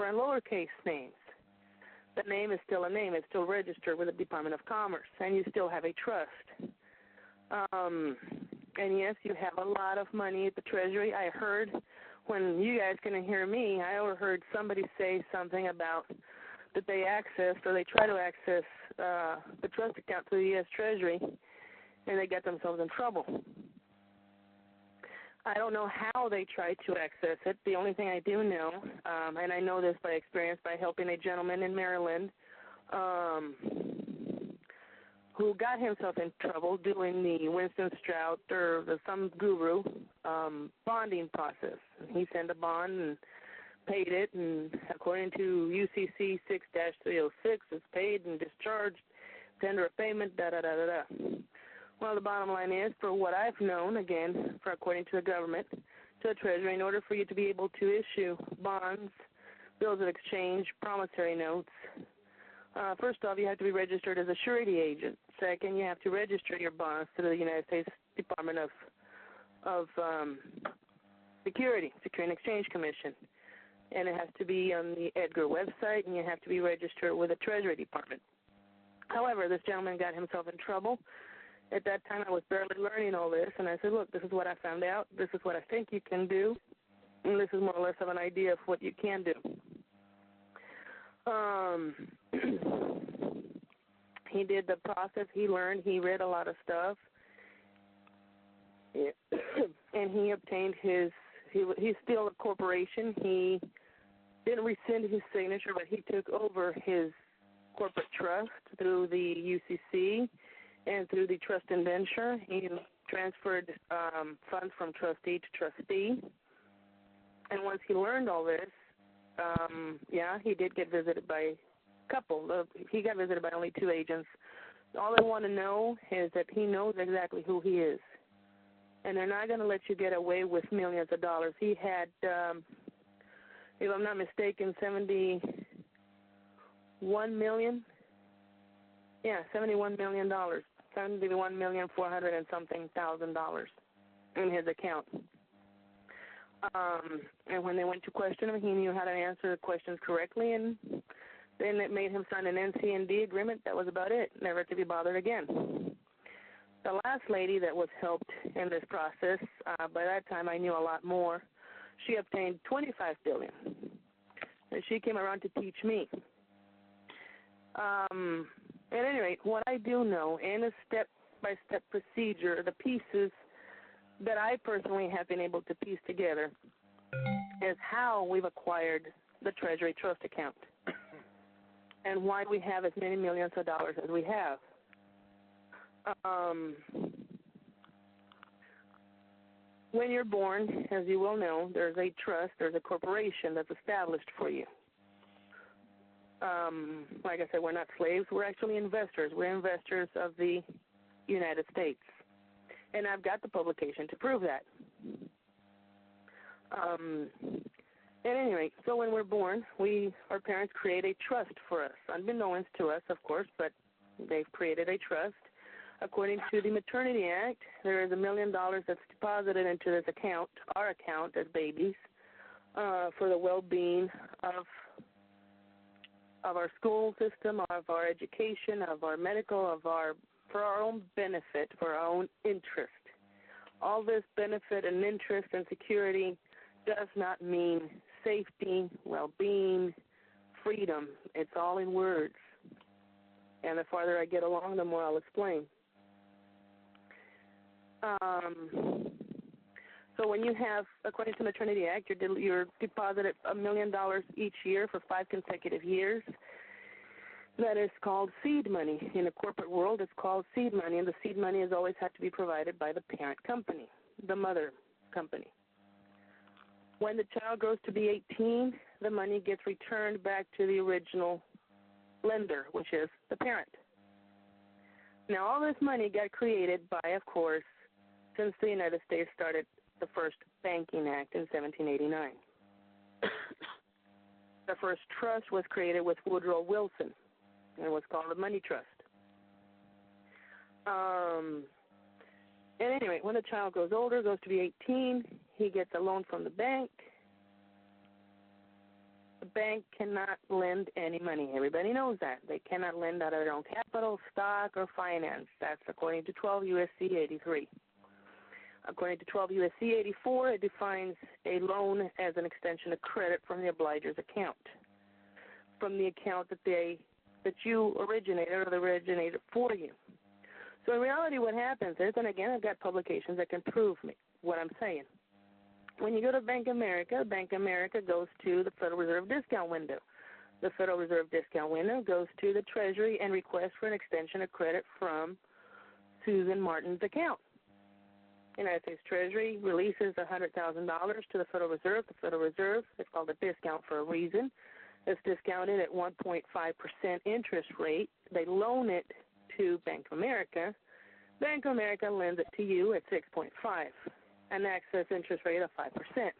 are in lowercase names. The name is still a name. It's still registered with the Department of Commerce, and you still have a trust. And, yes, you have a lot of money at the Treasury. I heard when you guys couldn't hear me, I overheard somebody say something about that they accessed or they try to access the trust account through the U.S. Treasury, and they got themselves in trouble. I don't know how they tried to access it. The only thing I do know, and I know this by experience by helping a gentleman in Maryland who got himself in trouble doing the Winston Strout or some guru bonding process. He sent a bond and paid it, and according to UCC 6-306, it's paid and discharged, tender of payment, da-da-da-da-da. Well, the bottom line is, for what I've known, again, for according to the government, to the Treasury, in order for you to be able to issue bonds, bills of exchange, promissory notes, first off, you have to be registered as a surety agent. Second, you have to register your bonds to the United States Department of Security and Exchange Commission. And it has to be on the Edgar website, and you have to be registered with the Treasury Department. However, this gentleman got himself in trouble. At that time, I was barely learning all this, and I said, look, this is what I found out. This is what I think you can do, and this is more or less of an idea of what you can do. He did the process. He learned. He read a lot of stuff, and he obtained his he's still a corporation. He didn't rescind his signature, but he took over his corporate trust through the UCC and through the trust indenture. He transferred funds from trustee to trustee. And once he learned all this, he did get visited by a couple. He got visited by only 2 agents. All they want to know is that he knows exactly who he is. And they're not going to let you get away with millions of dollars. He had, if I'm not mistaken, $71 million. Yeah, $71 million. $71,400,000 and something thousand in his account. And when they went to question him, he knew how to answer the questions correctly, and then it made him sign an NC&D agreement. That was about it, never to be bothered again. The last lady that was helped in this process, by that time I knew a lot more. She obtained $25 billion, and she came around to teach me. At any rate, what I do know in a step-by-step procedure, the pieces that I personally have been able to piece together is how we've acquired the Treasury Trust account and why we have as many millions of dollars as we have. When you're born, as you will know, there's a trust, there's a corporation that's established for you. Like I said, we're not slaves. We're actually investors. We're investors of the United States. And I've got the publication to prove that. At any rate, so when we're born, our parents create a trust for us, unbeknownst to us, of course, but they've created a trust. According to the Maternity Act, there is $1 million that's deposited into this account, our account as babies, for the well-being of our school system, of our education, of our medical, for our own benefit, for our own interest. All this benefit and interest and security does not mean safety, well-being, freedom. It's all in words. And the farther I get along, the more I'll explain. So when you have, according to the Maternity Act, you're deposited $1 million each year for 5 consecutive years. That is called seed money. In the corporate world, it's called seed money, and the seed money has always had to be provided by the parent company, the mother company. When the child grows to be 18, the money gets returned back to the original lender, which is the parent. Now, all this money got created by, of course, since the United States started the first Banking Act in 1789. The first trust was created with Woodrow Wilson, and it was called the Money Trust. And anyway, when the child grows older, goes to be 18, he gets a loan from the bank. The bank cannot lend any money. Everybody knows that. They cannot lend out of their own capital, stock, or finance. That's according to 12 U.S.C. 83. According to 12 U.S.C. 84, it defines a loan as an extension of credit from the obliger's account, from the account that you originated or they originated for you. So in reality what happens is, and again I've got publications that can prove me what I'm saying. When you go to Bank of America goes to the Federal Reserve discount window. The Federal Reserve discount window goes to the Treasury and requests for an extension of credit from Susan Martin's account. United States Treasury releases $100,000 to the Federal Reserve. The Federal Reserve, it's called a discount for a reason. It's discounted at 1.5% interest rate. They loan it to Bank of America. Bank of America lends it to you at 6.5%, an excess interest rate of 5%.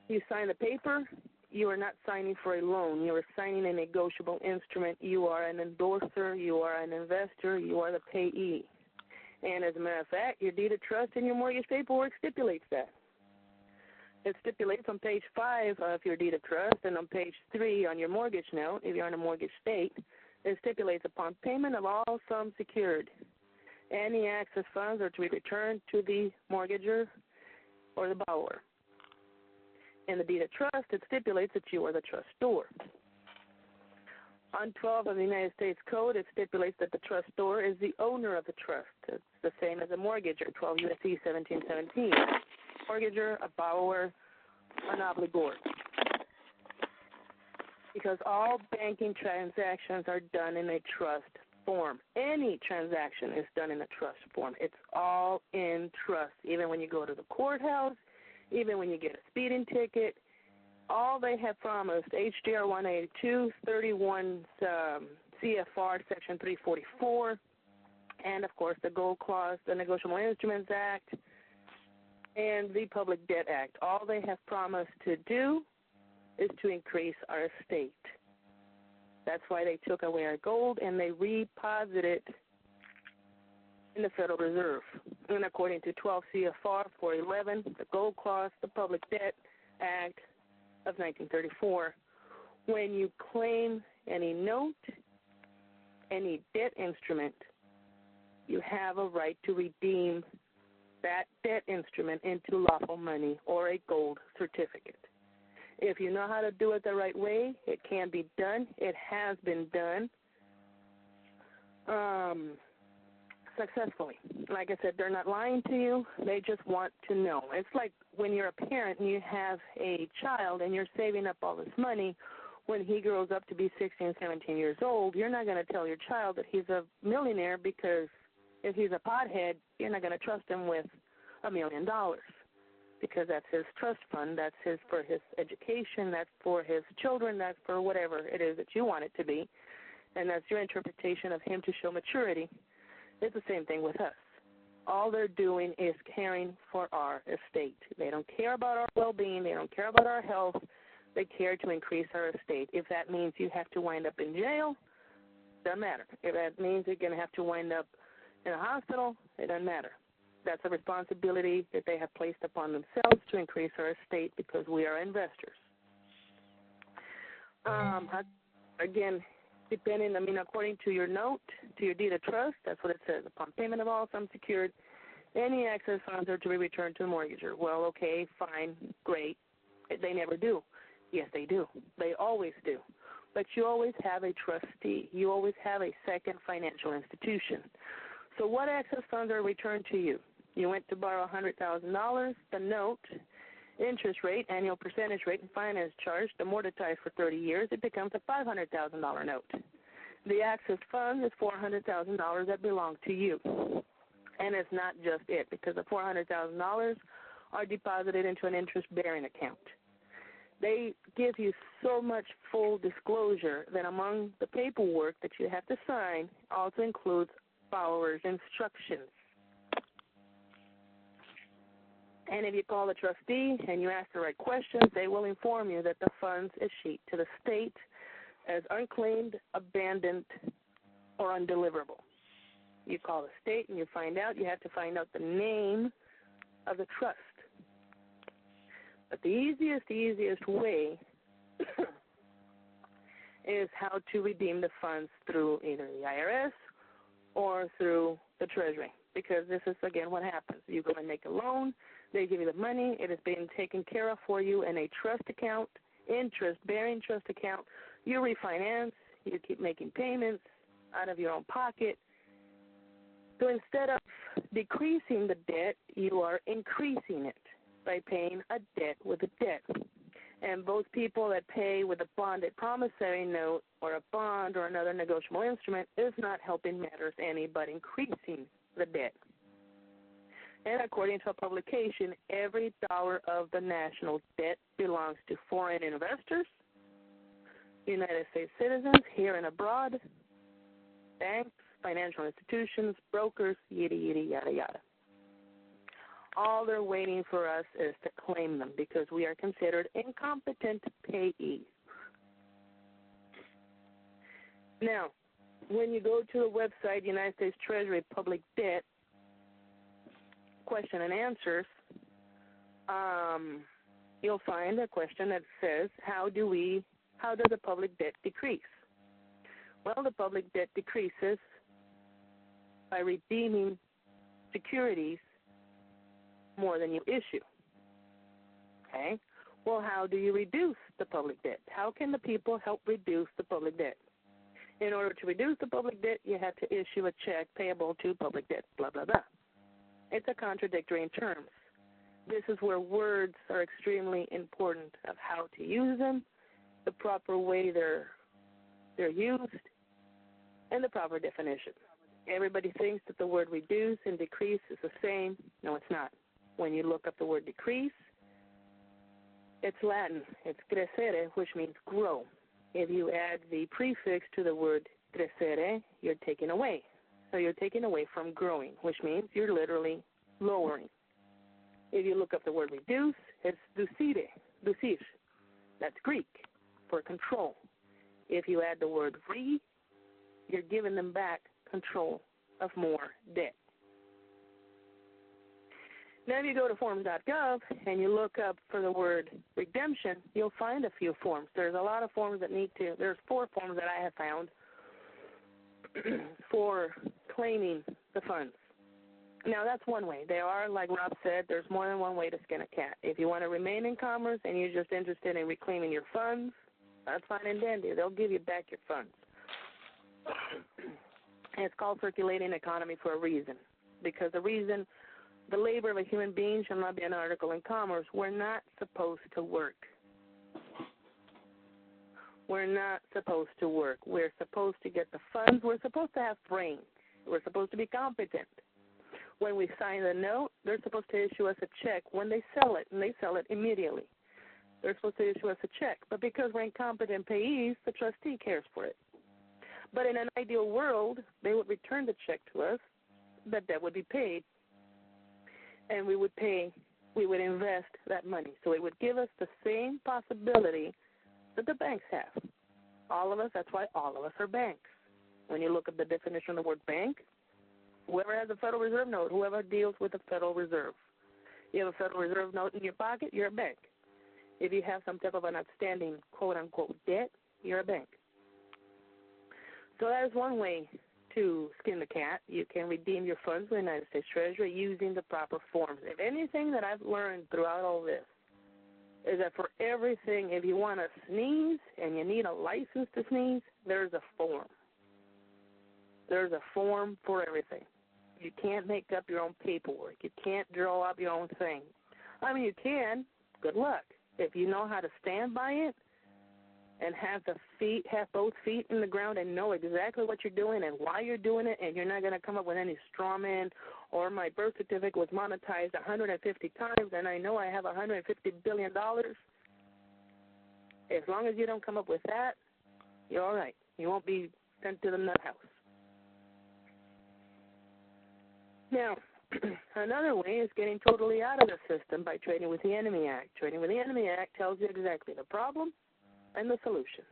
You sign the paper. You are not signing for a loan. You are signing a negotiable instrument. You are an endorser. You are an investor. You are the payee. And as a matter of fact, your deed of trust and your mortgage paperwork stipulates that. It stipulates on page 5 of your deed of trust and on page 3 on your mortgage note, if you're in a mortgage state, it stipulates upon payment of all sums secured, any excess funds are to be returned to the mortgager or the borrower. In the deed of trust, it stipulates that you are the trustor. On 12 of the United States Code, it stipulates that the trustor is the owner of the trust. It's the same as a mortgager, 12 U.S.C. 1717. Mortgager, a borrower, an obligor. Because all banking transactions are done in a trust form. Any transaction is done in a trust form. It's all in trust. Even when you go to the courthouse, even when you get a speeding ticket, all they have promised, HJR 182, 31 CFR Section 344, and, of course, the Gold Clause, the Negotiable Instruments Act, and the Public Debt Act. All they have promised to do is to increase our estate. That's why they took away our gold and they reposited it in the Federal Reserve. And according to 12 CFR 411, the Gold Clause, the Public Debt Act of 1934, when you claim any note, any debt instrument, you have a right to redeem that debt instrument into lawful money or a gold certificate. If you know how to do it the right way, it can be done. It has been done successfully. Like I said, they're not lying to you. They just want to know. It's like when you're a parent and you have a child and you're saving up all this money. When he grows up to be 16, 17 years old, you're not going to tell your child that he's a millionaire, because if he's a pothead, you're not going to trust him with $1 million. Because that's his trust fund, that's for his education, that's for his children, that's for whatever it is that you want it to be, and that's your interpretation of him to show maturity. It's the same thing with us. All they're doing is caring for our estate. They don't care about our well-being. They don't care about our health. They care to increase our estate. If that means you have to wind up in jail, doesn't matter. If that means you're going to have to wind up in a hospital, it doesn't matter. That's a responsibility that they have placed upon themselves to increase our estate, because we are investors. Again, according to your note, to your deed of trust, that's what it says. Upon payment of all sums secured, any excess funds are to be returned to the mortgager. Well, okay, fine, great. They never do. Yes, they do. They always do. But you always have a trustee. You always have a second financial institution. So what excess funds are returned to you? You went to borrow $100,000. The note, interest rate, annual percentage rate, and finance charge, amortized for 30 years, it becomes a $500,000 note. The excess fund is $400,000 that belong to you. And it's not just it, because the $400,000 are deposited into an interest-bearing account. They give you so much full disclosure that among the paperwork that you have to sign also includes borrower's instructions. And if you call the trustee and you ask the right questions, they will inform you that the funds escheat to the state as unclaimed, abandoned, or undeliverable. You call the state and you have to find out the name of the trust. But the easiest way is how to redeem the funds through either the IRS or through the Treasury, because this is, again, what happens. You go and make a loan, they give you the money, it is being taken care of for you in a trust account, interest-bearing trust account. You refinance, you keep making payments out of your own pocket. So instead of decreasing the debt, you are increasing it by paying a debt with a debt. And those people that pay with a bonded promissory note or a bond or another negotiable instrument is not helping matters any but increasing the debt. And according to a publication, every dollar of the national debt belongs to foreign investors, United States citizens here and abroad, banks, financial institutions, brokers, yada, yada, yada, yada. All they're waiting for us is to claim them because we are considered incompetent payees. Now, when you go to the website, United States Treasury Public Debt, question and answers, you'll find a question that says, how does the public debt decrease? Well, the public debt decreases by redeeming securities more than you issue. Okay? Well, how do you reduce the public debt? How can the people help reduce the public debt? In order to reduce the public debt, you have to issue a check payable to public debt, blah, blah, blah. It's a contradictory in terms. This is where words are extremely important of how to use them, the proper way they're used, and the proper definition. Everybody thinks that the word reduce and decrease is the same. No, it's not. When you look up the word decrease, it's Latin. It's crescere, which means grow. If you add the prefix to the word crescere, you're taking away. So you're taking away from growing, which means you're literally lowering. If you look up the word reduce, it's ducire. That's Greek for control. If you add the word re, you're giving them back control of more debt. Now, if you go to forms.gov and you look up for the word redemption, you'll find a few forms. There's a lot of forms there's 4 forms that I have found for claiming the funds. Now, that's one way. There are, like Rob said, there's more than one way to skin a cat. If you want to remain in commerce and you're just interested in reclaiming your funds, that's fine and dandy. They'll give you back your funds. And it's called circulating economy for a reason, because the labor of a human being shall not be an article in commerce. We're not supposed to work. We're not supposed to work. We're supposed to get the funds. We're supposed to have brains. We're supposed to be competent. When we sign the note, they're supposed to issue us a check when they sell it, and they sell it immediately. They're supposed to issue us a check. But because we're incompetent payees, the trustee cares for it. But in an ideal world, they would return the check to us, the debt would be paid, and we would invest that money. So it would give us the same possibility that the banks have. All of us, that's why all of us are banks. When you look at the definition of the word bank, whoever has a Federal Reserve note, whoever deals with the Federal Reserve. You have a Federal Reserve note in your pocket, you're a bank. If you have some type of an outstanding quote-unquote debt, you're a bank. So that is one way to skin the cat. You can redeem your funds with the United States Treasury using the proper forms. If anything that I've learned throughout all this is that for everything, if you want to sneeze and you need a license to sneeze, there's a form. There's a form for everything. You can't make up your own paperwork. You can't draw up your own thing. I mean, you can. Good luck. If you know how to stand by it and have both feet in the ground and know exactly what you're doing and why you're doing it, and you're not going to come up with any straw man or my birth certificate was monetized 150 times and I know I have $150 billion. As long as you don't come up with that, you're all right. You won't be sent to the nut house. Now, another way is getting totally out of the system by Trading with the Enemy Act. Trading with the Enemy Act tells you exactly the problem and the solution.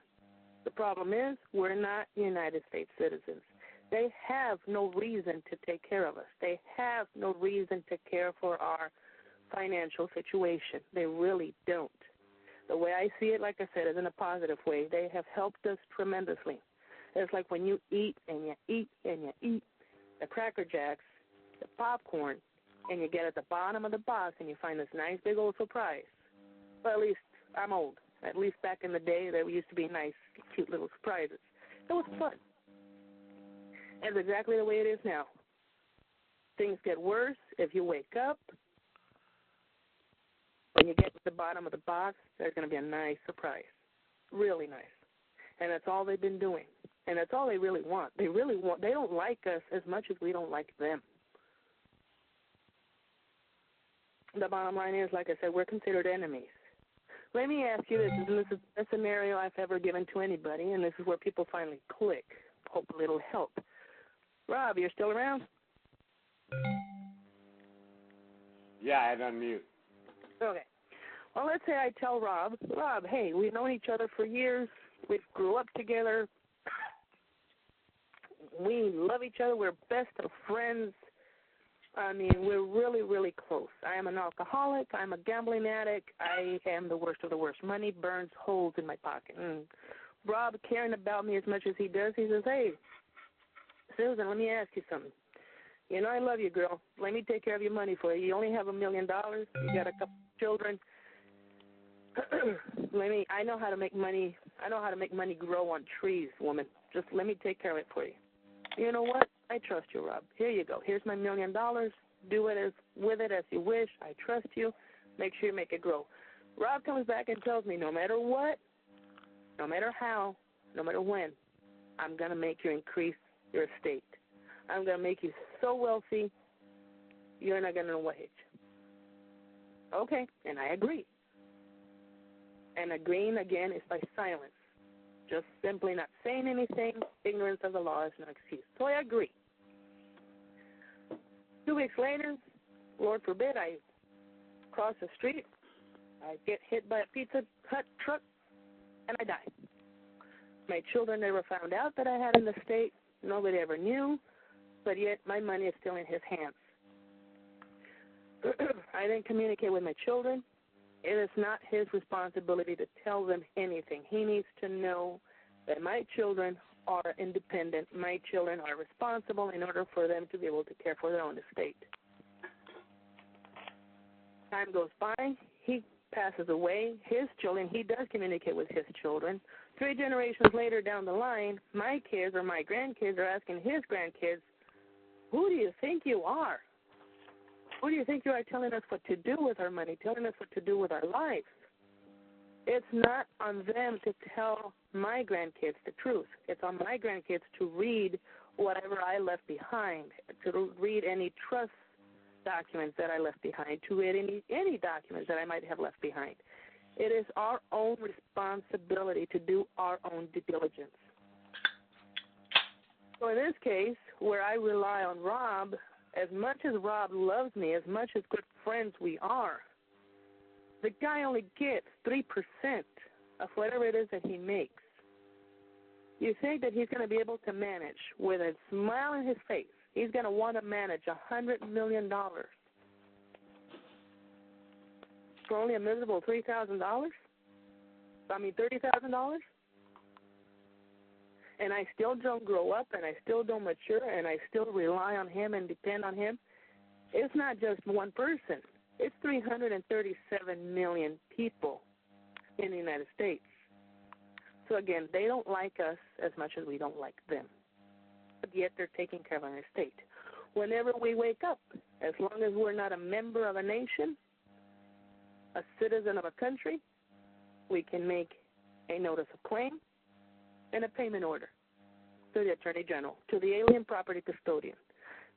The problem is we're not United States citizens. They have no reason to take care of us. They have no reason to care for our financial situation. They really don't. The way I see it, like I said, is in a positive way. They have helped us tremendously. It's like when you eat and you eat and you eat the Cracker Jacks, the popcorn, and you get at the bottom of the box and you find this nice big old surprise. Well, at least I'm old. At least back in the day, there used to be nice, cute little surprises. It was fun. It's exactly the way it is now. Things get worse if you wake up. When you get to the bottom of the box, there's going to be a nice surprise. Really nice. And that's all they've been doing. And that's all they really want. They don't like us as much as we don't like them. The bottom line is, like I said, we're considered enemies. Let me ask you this, and this is the best scenario I've ever given to anybody, and this is where people finally click. Hopefully it'll help. Rob, you're still around? Yeah, I had unmute. Okay. Well, let's say I tell Rob, hey, we've known each other for years. We grew up together. We love each other. We're best of friends. I mean, we're really, really close. I am an alcoholic. I'm a gambling addict. I am the worst of the worst. Money burns holes in my pocket. And Rob, caring about me as much as he does, he says, hey, Susan, let me ask you something. You know, I love you, girl. Let me take care of your money for you. You only have $1 million. You got a couple children. I know how to make money. I know how to make money grow on trees, woman. Just let me take care of it for you. You know what? I trust you, Rob. Here you go. Here's my $1 million. Do it with it as you wish. I trust you. Make sure you make it grow. Rob comes back and tells me no matter what, no matter how, no matter when, I'm going to make you increase your estate. I'm going to make you so wealthy, you're not going to know what hit you. Okay, and I agree. And agreeing, again, is by silence. Just simply not saying anything. Ignorance of the law is no excuse. So I agree. 2 weeks later, Lord forbid, I cross the street, I get hit by a Pizza Hut truck, and I die. My children never found out that I had an estate. Nobody ever knew, but yet my money is still in his hands. I then communicate with my children. It is not his responsibility to tell them anything. He needs to know that my children are independent. My children are responsible in order for them to be able to care for their own estate. Time goes by. He passes away. His children, he does communicate with his children. 3 generations later down the line, my kids or my grandkids are asking his grandkids, who do you think you are? Who do you think you are telling us what to do with our money, telling us what to do with our lives? It's not on them to tell my grandkids the truth. It's on my grandkids to read whatever I left behind, to read any trust documents that I left behind, to read any documents that I might have left behind. It is our own responsibility to do our own due diligence. So in this case, where I rely on Rob, as much as Rob loves me, as much as good friends we are, the guy only gets 3% of whatever it is that he makes. You think that he's going to be able to manage with a smile on his face? He's going to want to manage $100 million for only a miserable $3,000? I mean, $30,000? And I still don't grow up, and I still don't mature, and I still rely on him and depend on him. It's not just one person. It's 337 million people in the United States. So, again, they don't like us as much as we don't like them. But yet they're taking care of our estate. Whenever we wake up, as long as we're not a member of a nation, a citizen of a country, we can make a notice of claim and a payment order to the Attorney General, to the alien property custodian.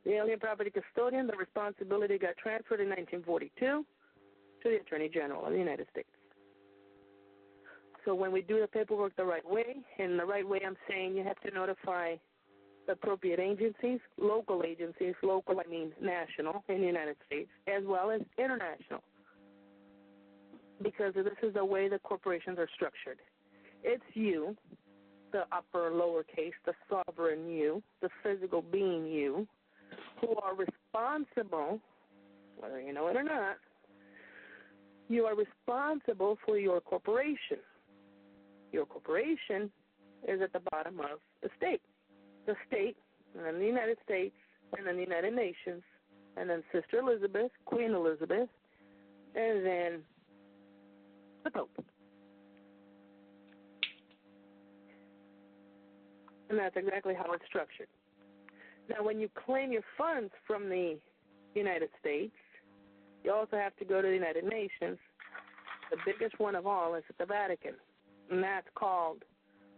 The alien property custodian, the responsibility got transferred in 1942 to the Attorney General of the United States. So when we do the paperwork the right way, and the right way I'm saying you have to notify the appropriate agencies, local I mean national in the United States, as well as international, because this is the way the corporations are structured. It's you, the upper lowercase, the sovereign you, the physical being you, who are responsible, whether you know it or not, you are responsible for your corporation. Your corporation is at the bottom of the state. The state, and then the United States, and then the United Nations, and then Sister Elizabeth, Queen Elizabeth, and then the Pope. And that's exactly how it's structured. Now, when you claim your funds from the United States, you also have to go to the United Nations. The biggest one of all is at the Vatican, and that's called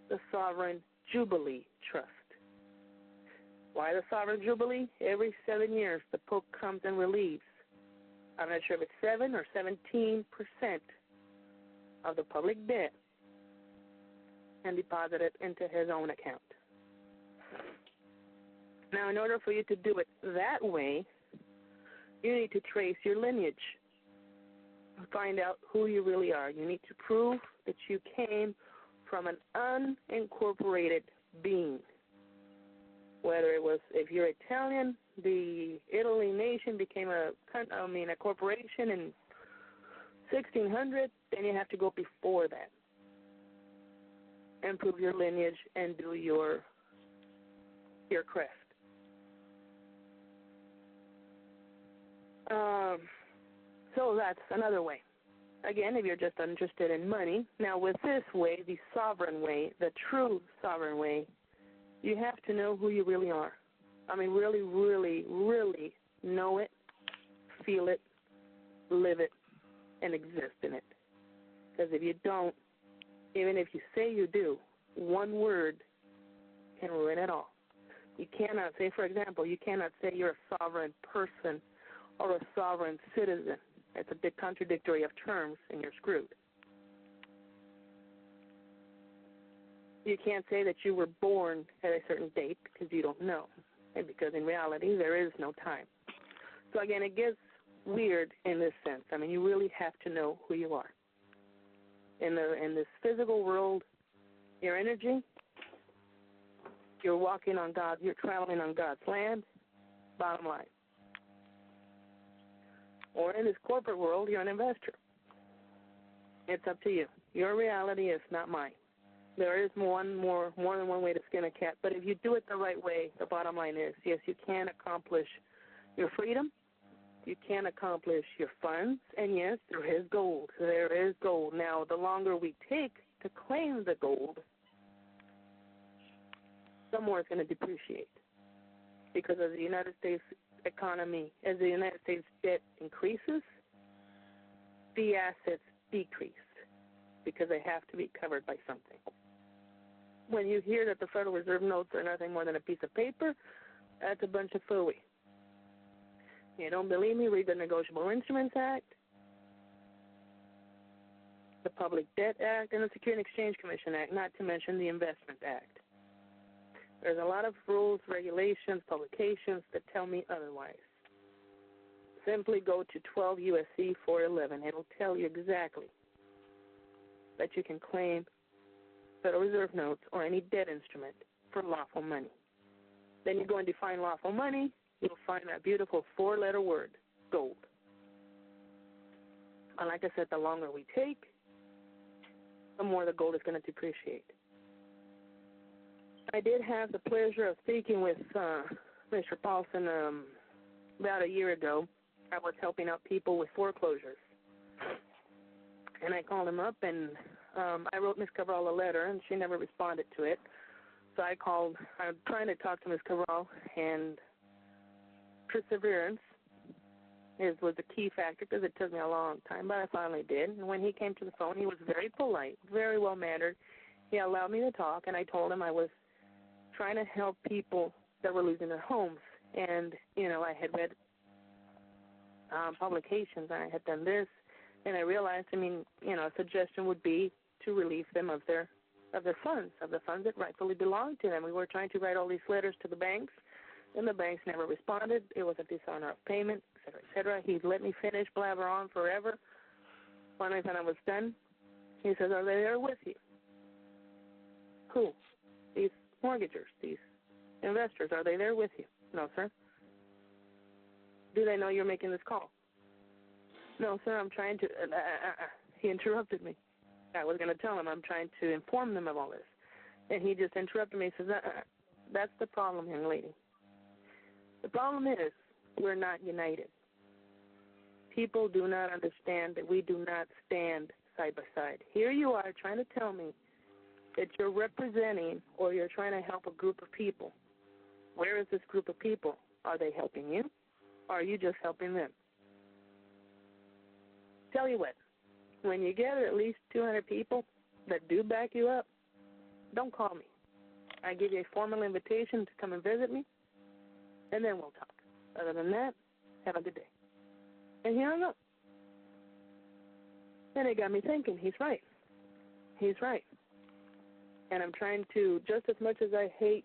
the Sovereign Jubilee Trust. Why the Sovereign Jubilee? Every 7 years, the Pope comes and relieves, I'm not sure if it's 7 or 17% of the public debt and deposit it into his own account. Now, in order for you to do it that way, you need to trace your lineage, find out who you really are. You need to prove that you came from an unincorporated being. Whether it was, if you're Italian, the Italy nation became a corporation in 1600, then you have to go before that and prove your lineage and do your crest. So that's another way. Again, if you're just interested in money. Now, with this way, the sovereign way, the true sovereign way, you have to know who you really are. I mean, really, really, really know it, feel it, live it, and exist in it. Because if you don't, even if you say you do, one word can ruin it all. You cannot say, for example, you cannot say you're a sovereign person or a sovereign citizen. It's a bit contradictory of terms, and you're screwed. You can't say that you were born at a certain date because you don't know, and because in reality there is no time. So again, it gets weird in this sense. I mean, you really have to know who you are. In this physical world, your energy, you're walking on God, you're traveling on God's land, bottom line. Or in this corporate world, you're an investor. It's up to you. Your reality is not mine. There is more than one way to skin a cat, but if you do it the right way, the bottom line is, yes, you can accomplish your freedom, you can accomplish your funds, and yes, there is gold. There is gold. Now, the longer we take to claim the gold, the more it's going to depreciate. Because as the United States economy, as the United States debt increases, the assets decrease because they have to be covered by something. When you hear that the Federal Reserve notes are nothing more than a piece of paper, that's a bunch of phooey. You don't believe me? Read the Negotiable Instruments Act, the Public Debt Act, and the Security and Exchange Commission Act, not to mention the Investment Act. There's a lot of rules, regulations, publications that tell me otherwise. Simply go to 12 U.S.C. 411. It'll tell you exactly that you can claim Federal Reserve notes or any debt instrument for lawful money. Then you go and define lawful money, you'll find that beautiful four-letter word, gold. And like I said, the longer we take, the more the gold is going to depreciate. I did have the pleasure of speaking with Mr. Paulson about a year ago. I was helping out people with foreclosures. And I called him up, and I wrote Ms. Cabral a letter, and she never responded to it. So I called. I'm trying to talk to Ms. Cabral, and perseverance was the key factor because it took me a long time, but I finally did. And when he came to the phone, he was very polite, very well-mannered. He allowed me to talk, and I told him I was trying to help people that were losing their homes. And, you know, I had read publications, and I had done this, and I realized, I mean, you know, a suggestion would be to relieve them of their funds, of the funds that rightfully belonged to them. We were trying to write all these letters to the banks, and the banks never responded. It was a dishonor of payment, et cetera, et cetera. He let me finish blabber on forever. Finally, when I was done, he says, "Are they there with you?" Who? These mortgagers, these investors, are they there with you? No, sir. Do they know you're making this call? No, sir, I'm trying to, he interrupted me. I was going to tell him I'm trying to inform them of all this. And he just interrupted me and says, that's the problem, young lady. The problem is we're not united. People do not understand that we do not stand side by side. Here you are trying to tell me that you're representing or you're trying to help a group of people. Where is this group of people? Are they helping you? Or are you just helping them? Tell you what, when you get at least 200 people that do back you up, don't call me. I give you a formal invitation to come and visit me, and then we'll talk. Other than that, have a good day. And he hung up. And it got me thinking, he's right. He's right. And I'm trying to, just as much as I hate,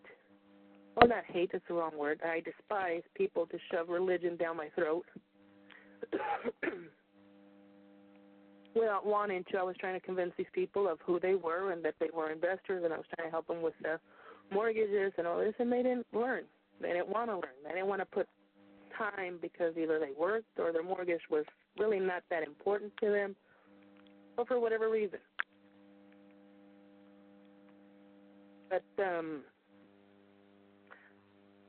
well, not hate, it's the wrong word, I despise people to shove religion down my throat. Without wanting to, I was trying to convince these people of who they were and that they were investors, and I was trying to help them with their mortgages and all this, and they didn't learn. They didn't want to learn. They didn't want to put time because either they worked or their mortgage was really not that important to them, or for whatever reason. But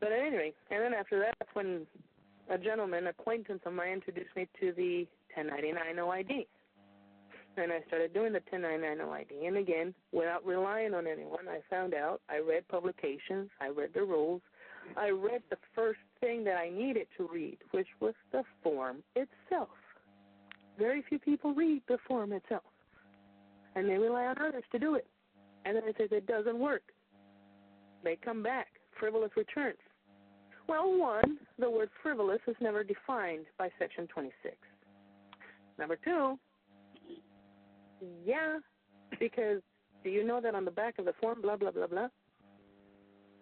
at any rate, and then after that, that's when a gentleman, acquaintance of mine, introduced me to the 1099 OID. And I started doing the 1099 OID. And again, without relying on anyone, I found out, I read publications, I read the rules, I read the first thing that I needed to read, which was the form itself. Very few people read the form itself. And they rely on others to do it. And then it says it doesn't work. They come back, frivolous returns. Well, one, the word frivolous is never defined by Section 26. Number two, yeah, because do you know that on the back of the form, blah, blah, blah, blah?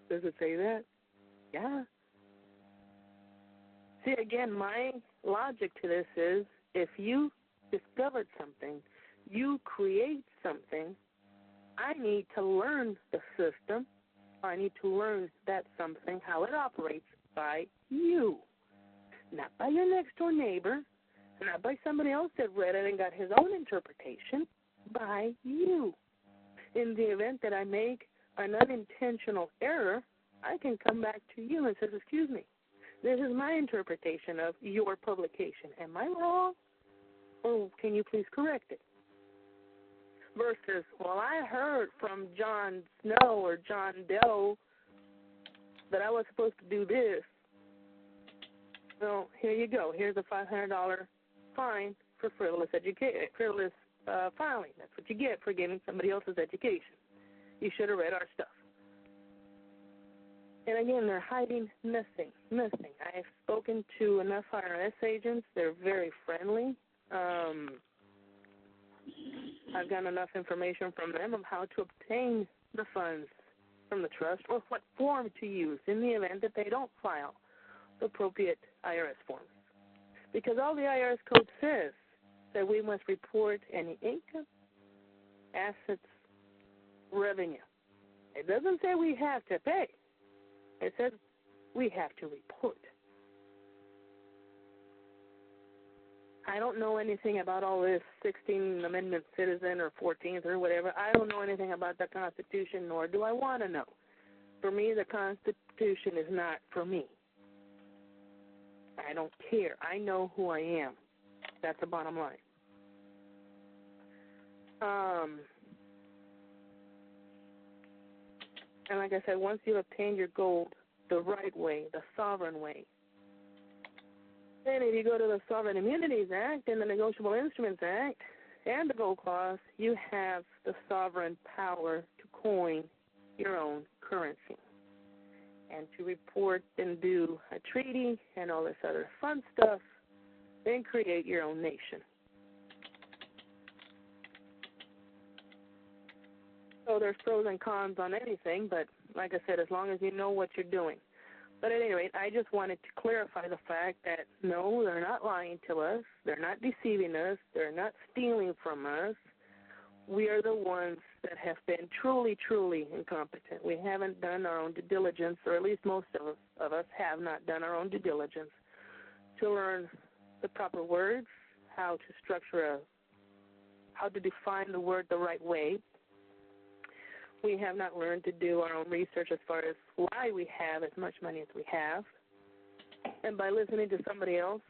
Does it say that? Yeah. See, again, my logic to this is if you discovered something, you create something, I need to learn the system, or I need to learn that something, how it operates by you, not by your next-door neighbor, not by somebody else that read it and got his own interpretation, by you. In the event that I make an unintentional error, I can come back to you and say, excuse me, this is my interpretation of your publication. Am I wrong? Or can you please correct it? Versus, well, I heard from John Snow or John Doe that I was supposed to do this. Well, here you go. Here's a $500 fine for frivolous filing. That's what you get for getting somebody else's education. You should have read our stuff. And again, they're hiding nothing. I have spoken to enough IRS agents. They're very friendly. I've gotten enough information from them of how to obtain the funds from the trust or what form to use in the event that they don't file the appropriate IRS forms. Because all the IRS code says that we must report any income, assets, revenue. It doesn't say we have to pay. It says we have to report. I don't know anything about all this 16th Amendment citizen or 14th or whatever. I don't know anything about the Constitution, nor do I want to know. For me, the Constitution is not for me. I don't care. I know who I am. That's the bottom line. And like I said, once you obtain your gold the right way, the sovereign way, then if you go to the Sovereign Immunities Act and the Negotiable Instruments Act and the Gold Clause, you have the sovereign power to coin your own currency and to report and do a treaty and all this other fun stuff, then create your own nation. So there's pros and cons on anything, but like I said, as long as you know what you're doing. But at any rate, I just wanted to clarify the fact that, no, they're not lying to us. They're not deceiving us. They're not stealing from us. We are the ones that have been truly, truly incompetent. We haven't done our own due diligence, or at least most of us have not done our own due diligence to learn the proper words, how to structure how to define the word the right way. We have not learned to do our own research as far as why we have as much money as we have. And by listening to somebody else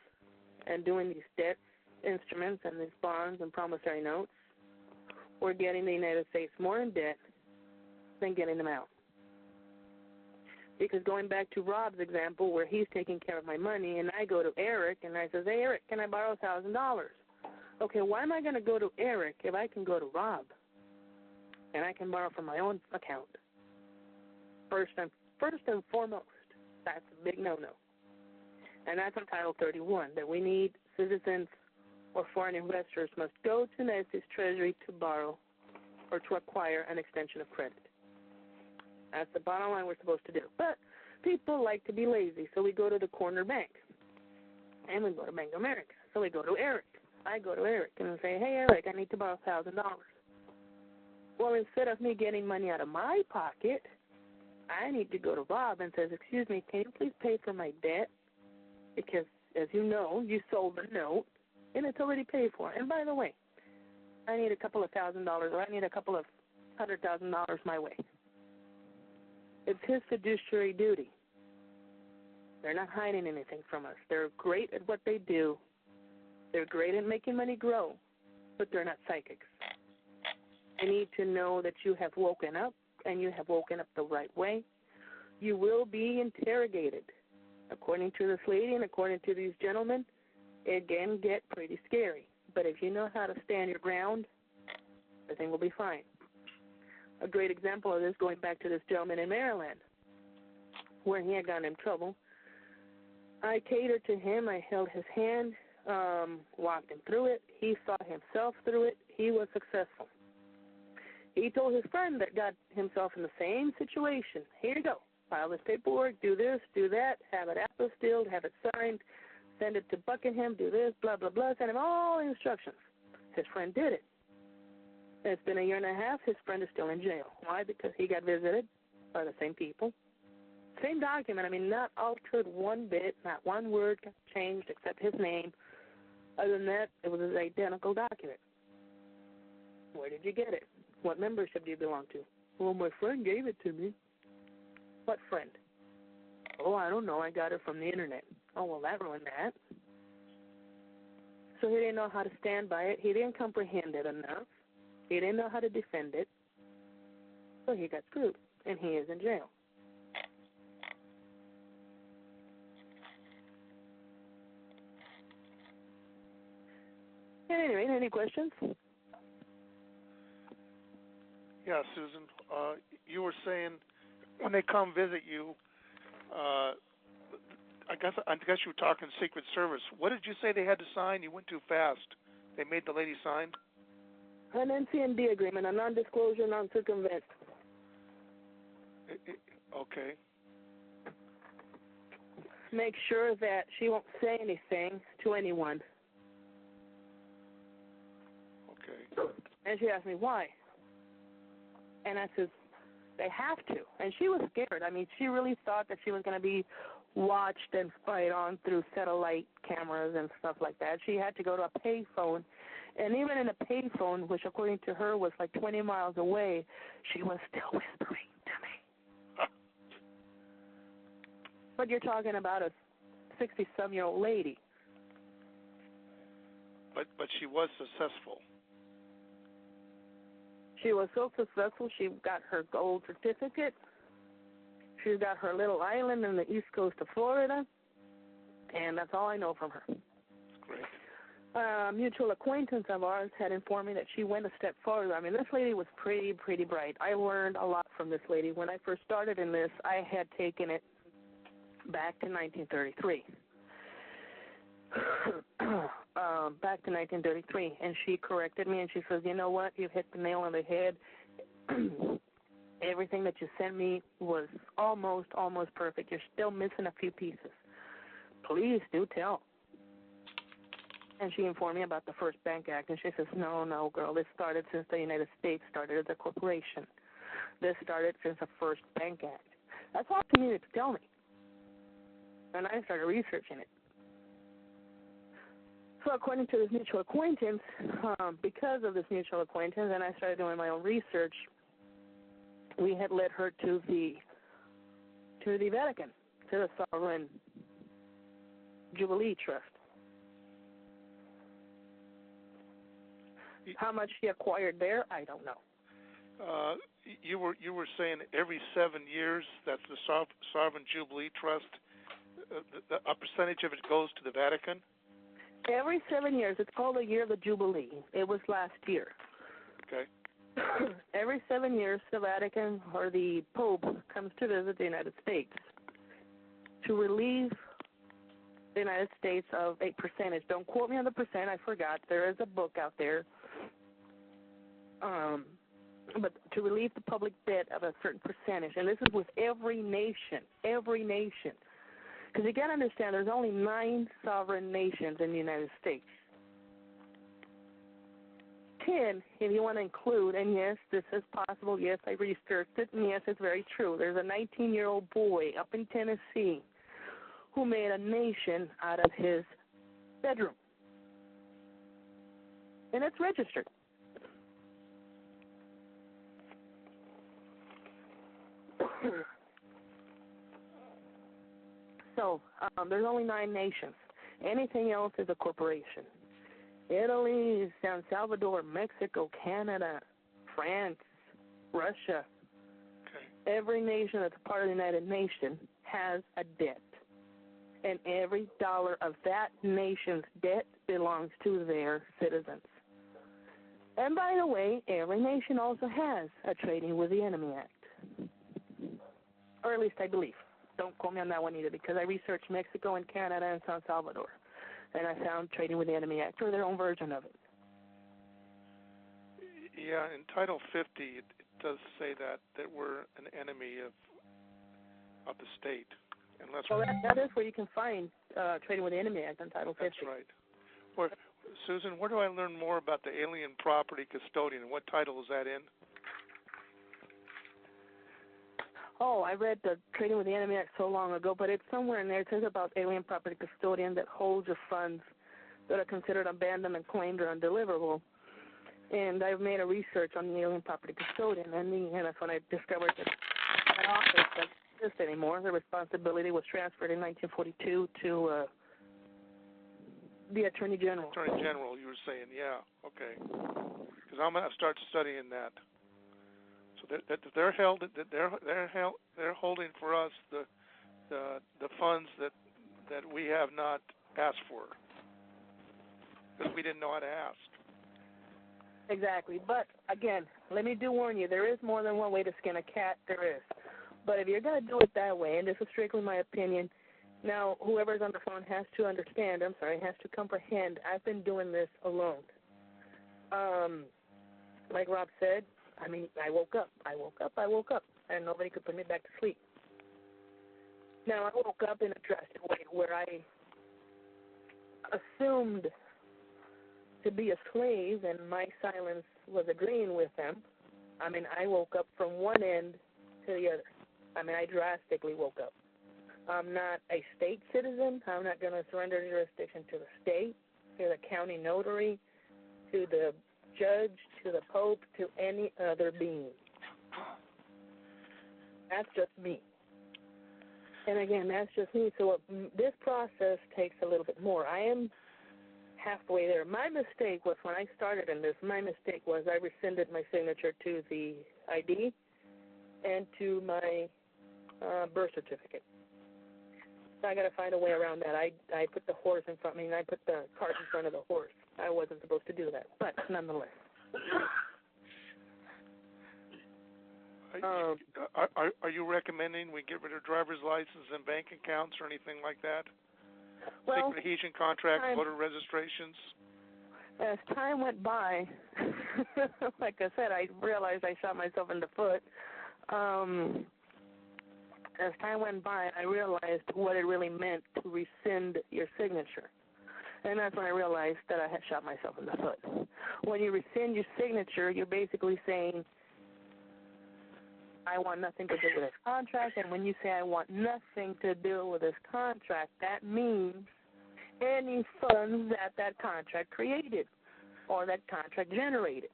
and doing these debt instruments and these bonds and promissory notes, we're getting the United States more in debt than getting them out. Because going back to Rob's example where he's taking care of my money and I go to Eric and I says, hey, Eric, can I borrow $1,000? Okay, why am I going to go to Eric if I can go to Rob and I can borrow from my own account? First and foremost, that's a big no-no. And that's on Title 31, that we need citizens or foreign investors must go to the United States Treasury to borrow or to acquire an extension of credit. That's the bottom line we're supposed to do. But people like to be lazy, so we go to the corner bank. And we go to Bank of America. So we go to Eric. I go to Eric and say, hey, Eric, I need to borrow $1,000. Well, instead of me getting money out of my pocket, I need to go to Rob and says, excuse me, can you please pay for my debt? Because, as you know, you sold the note, and it's already paid for. And by the way, I need a couple of $1,000 or I need a couple of $100,000 my way. It's his fiduciary duty. They're not hiding anything from us. They're great at what they do. They're great at making money grow, but they're not psychics. They need to know that you have woken up, and you have woken up the right way. You will be interrogated. According to this lady and according to these gentlemen, it can get pretty scary. But if you know how to stand your ground, everything will be fine. A great example of this, going back to this gentleman in Maryland, where he had gotten in trouble. I catered to him. I held his hand, walked him through it. He saw himself through it. He was successful. He told his friend that got himself in the same situation, here you go, file this paperwork, do this, do that, have it apostilled, have it signed, send it to Buckingham, do this, blah, blah, blah, send him all the instructions. His friend did it. It's been a year and a half. His friend is still in jail. Why? Because he got visited by the same people. Same document. I mean, not altered one bit, not one word got changed except his name. Other than that, it was an identical document. Where did you get it? What membership do you belong to? Well, my friend gave it to me. What friend? Oh, I don't know. I got it from the Internet. Oh, well, that ruined that. So he didn't know how to stand by it. He didn't comprehend it enough. He didn't know how to defend it. So he got screwed, and he is in jail. Anyway, any questions? Yeah, Susan. You were saying when they come visit you, I guess you were talking Secret Service. What did you say they had to sign? You went too fast. They made the lady sign? An NCND agreement, a non-disclosure, non-circumvent. Okay. Make sure that she won't say anything to anyone. Okay. And she asked me, why? And I said, they have to. And she was scared. I mean, she really thought that she was going to be watched and spied on through satellite cameras and stuff like that. She had to go to a payphone. And even in a payphone, which according to her was like 20 miles away, she was still whispering to me. But you're talking about a 60-some-year-old lady. But she was successful. She was so successful, she got her gold certificate. She's got her little island in the east coast of Florida. And that's all I know from her. Great. A mutual acquaintance of ours had informed me that she went a step further. I mean, this lady was pretty bright. I learned a lot from this lady. When I first started in this, I had taken it back to 1933. Back to 1933, and she corrected me, and she says, you know what, you've hit the nail on the head. Everything that you sent me was almost perfect. You're still missing a few pieces. Please do tell. And she informed me about the First Bank Act, and she says, no, girl, this started since the United States started as a corporation. This started since the First Bank Act. That's all she needed to tell me. And I started researching it. So according to this mutual acquaintance, because of this mutual acquaintance, and I started doing my own research, we had led her to the Vatican, to the Sovereign Jubilee Trust. How much she acquired there, I don't know. You were saying every 7 years that's the Sovereign Jubilee Trust, a percentage of it goes to the Vatican? Every 7 years. It's called the Year of the Jubilee. It was last year. Okay. Every 7 years, the Vatican or the Pope comes to visit the United States to relieve the United States of a percentage. Don't quote me on the percent. I forgot. There is a book out there. But to relieve the public debt of a certain percentage. And this is with every nation. Every nation. Because you got to understand, there's only 9 sovereign nations in the United States. 10, if you want to include, and yes, this is possible, yes, I researched it, and yes, it's very true. There's a 19-year-old boy up in Tennessee who made a nation out of his bedroom. And it's registered. So, there's only 9 nations. Anything else is a corporation. Italy, San Salvador, Mexico, Canada, France, Russia. Okay. Every nation that's a part of the United Nations has a debt. And every dollar of that nation's debt belongs to their citizens. And by the way, every nation also has a Trading with the Enemy Act. Or at least I believe. Don't quote me on that one either, because I researched Mexico and Canada and San Salvador. And I found Trading with the Enemy Act, or their own version of it. Yeah, in Title 50, it does say that we're an enemy of the state. Unless well, that is where you can find Trading with the Enemy Act on Title 50. That's right. Susan, where do I learn more about the alien property custodian? What title is that in? Oh, I read the Trading with the Enemy Act so long ago, but it's somewhere in there. It says about alien property custodian that holds your funds that are considered abandoned, claimed, or undeliverable. And I've made a research on the alien property custodian, and that's when I discovered that my office doesn't exist anymore. The responsibility was transferred in 1942 to the Attorney General. Attorney General, you were saying, yeah, okay. Because I'm going to start studying that. So they're holding for us the funds that we have not asked for because we didn't know how to ask. Exactly. But again, let me warn you, there is more than one way to skin a cat. There is. But if you're going to do it that way, and this is strictly my opinion, now whoever's on the phone has to understand. Has to comprehend. I've been doing this alone. Like Rob said. I mean, I woke up, and nobody could put me back to sleep. Now, I woke up in a drastic way where I assumed to be a slave, and my silence was agreeing with them. I mean, I woke up from one end to the other. I mean, I drastically woke up. I'm not a state citizen. I'm not going to surrender jurisdiction to the state, to the county notary, to the judge, to the Pope, to any other being. That's just me. And again, that's just me. So this process takes a little bit more. I am halfway there. My mistake was when I started in this, I rescinded my signature to the ID and to my birth certificate. So I got to find a way around that. I put the horse in front of me, and I put the cart in front of the horse. I wasn't supposed to do that, but nonetheless. Are you recommending we get rid of driver's license and bank accounts or anything like that? Well, secret adhesion contracts, voter registrations? As time went by, like I said, I realized I shot myself in the foot. As time went by, I realized what it really meant to rescind your signature. And that's when I realized that I had shot myself in the foot. When you rescind your signature, you're basically saying, I want nothing to do with this contract. And when you say I want nothing to do with this contract, that means any funds that that contract created or that contract generated.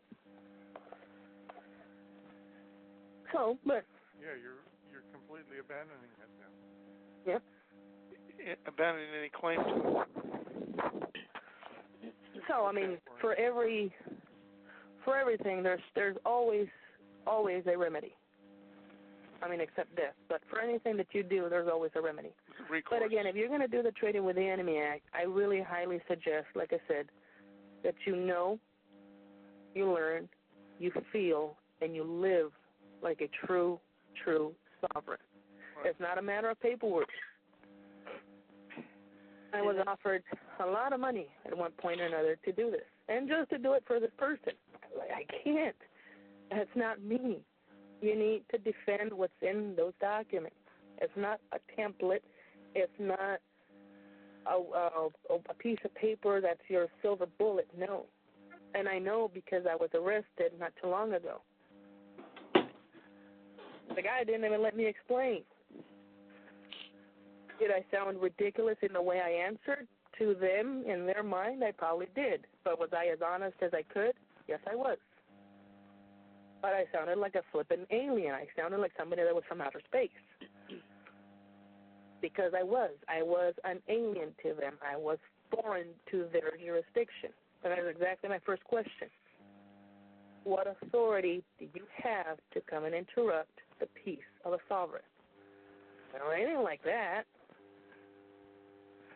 So, but yeah, you're completely abandoning it now. Yep. Abandoning any claim to it. So I mean, for everything, there's always a remedy. I mean, except death. But for anything that you do, there's always a remedy. Recourse. But again, if you're going to do the Trading with the Enemy Act, I really highly suggest, like I said, that you know, you learn, you feel, and you live like a true sovereign. Right. It's not a matter of paperwork. I was offered a lot of money at one point or another to do this, and just to do it for this person. I can't. That's not me. You need to defend what's in those documents. It's not a template. It's not a piece of paper that's your silver bullet. No. And I know because I was arrested not too long ago. The guy didn't even let me explain. Did I sound ridiculous in the way I answered to them in their mind? I probably did. But was I as honest as I could? Yes, I was. But I sounded like a flippin' alien. I sounded like somebody that was from outer space. Because I was. I was an alien to them. I was foreign to their jurisdiction. And that was exactly my first question. What authority do you have to come and interrupt the peace of a sovereign? Well, anything like that.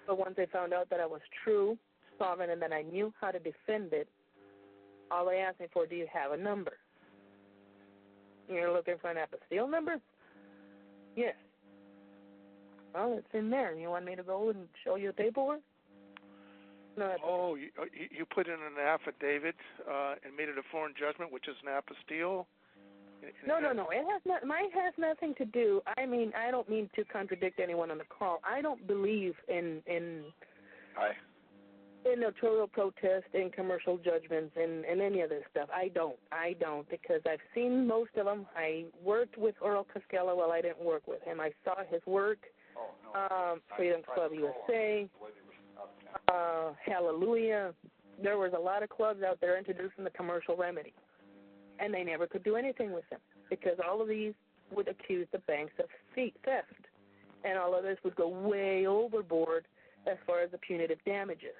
But once they found out that I was true sovereign and that I knew how to defend it, all they asked me for, do you have a number? You're looking for an apostille number? Yes. Well, it's in there. You want me to go and show you the paperwork? No. Oh, you put in an affidavit and made it a foreign judgment, which is an apostille? No. It has not. Mine has nothing to do. I mean, I don't mean to contradict anyone on the call. I don't believe in notarial protest, in commercial judgments, and any of this stuff. I don't, because I've seen most of them. I worked with Earl Cascella. Well, I didn't work with him. I saw his work. Freedom Club USA, Hallelujah. There was a lot of clubs out there introducing the commercial remedy. And they never could do anything with them because all of these would accuse the banks of theft. And all of this would go way overboard as far as the punitive damages.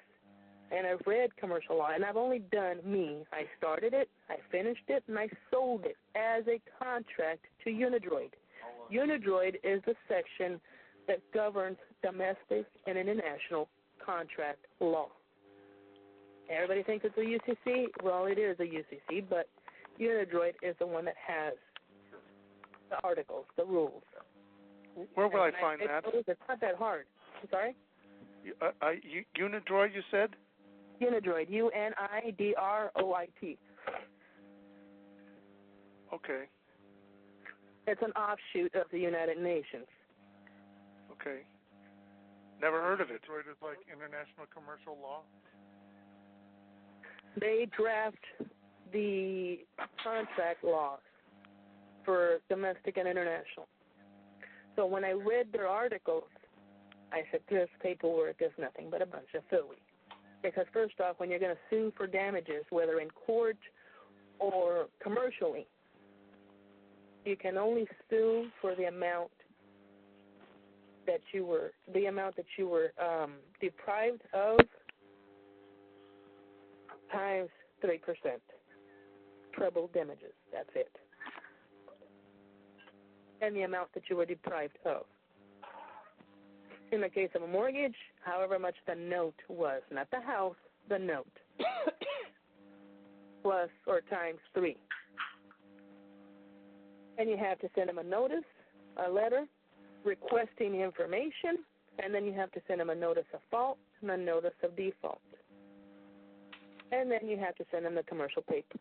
And I've read commercial law, and I've only done me. I started it, I finished it, and I sold it as a contract to Unidroid. Unidroid is the section that governs domestic and international contract law. Everybody thinks it's a UCC. Well, it is a UCC, but Unidroid is the one that has the articles, the rules. Where will I find that? It's not that hard. I'm sorry? Unidroid, you said? Unidroid, UNIDROIT. Okay. It's an offshoot of the United Nations. Okay. Never heard of it. Unidroid is like international commercial law? They draft the contract laws for domestic and international. So when I read their articles, I said, this paperwork is nothing but a bunch of phooey. Because first off, when you're going to sue for damages, whether in court or commercially, you can only sue for the amount that you were deprived of times 3%. Treble damages, that's it. And the amount that you were deprived of. In the case of a mortgage, however much the note was, not the house, the note, plus or times 3. And you have to send them a notice, a letter, requesting information, and then you have to send them a notice of fault and a notice of default. And then you have to send them the commercial paper,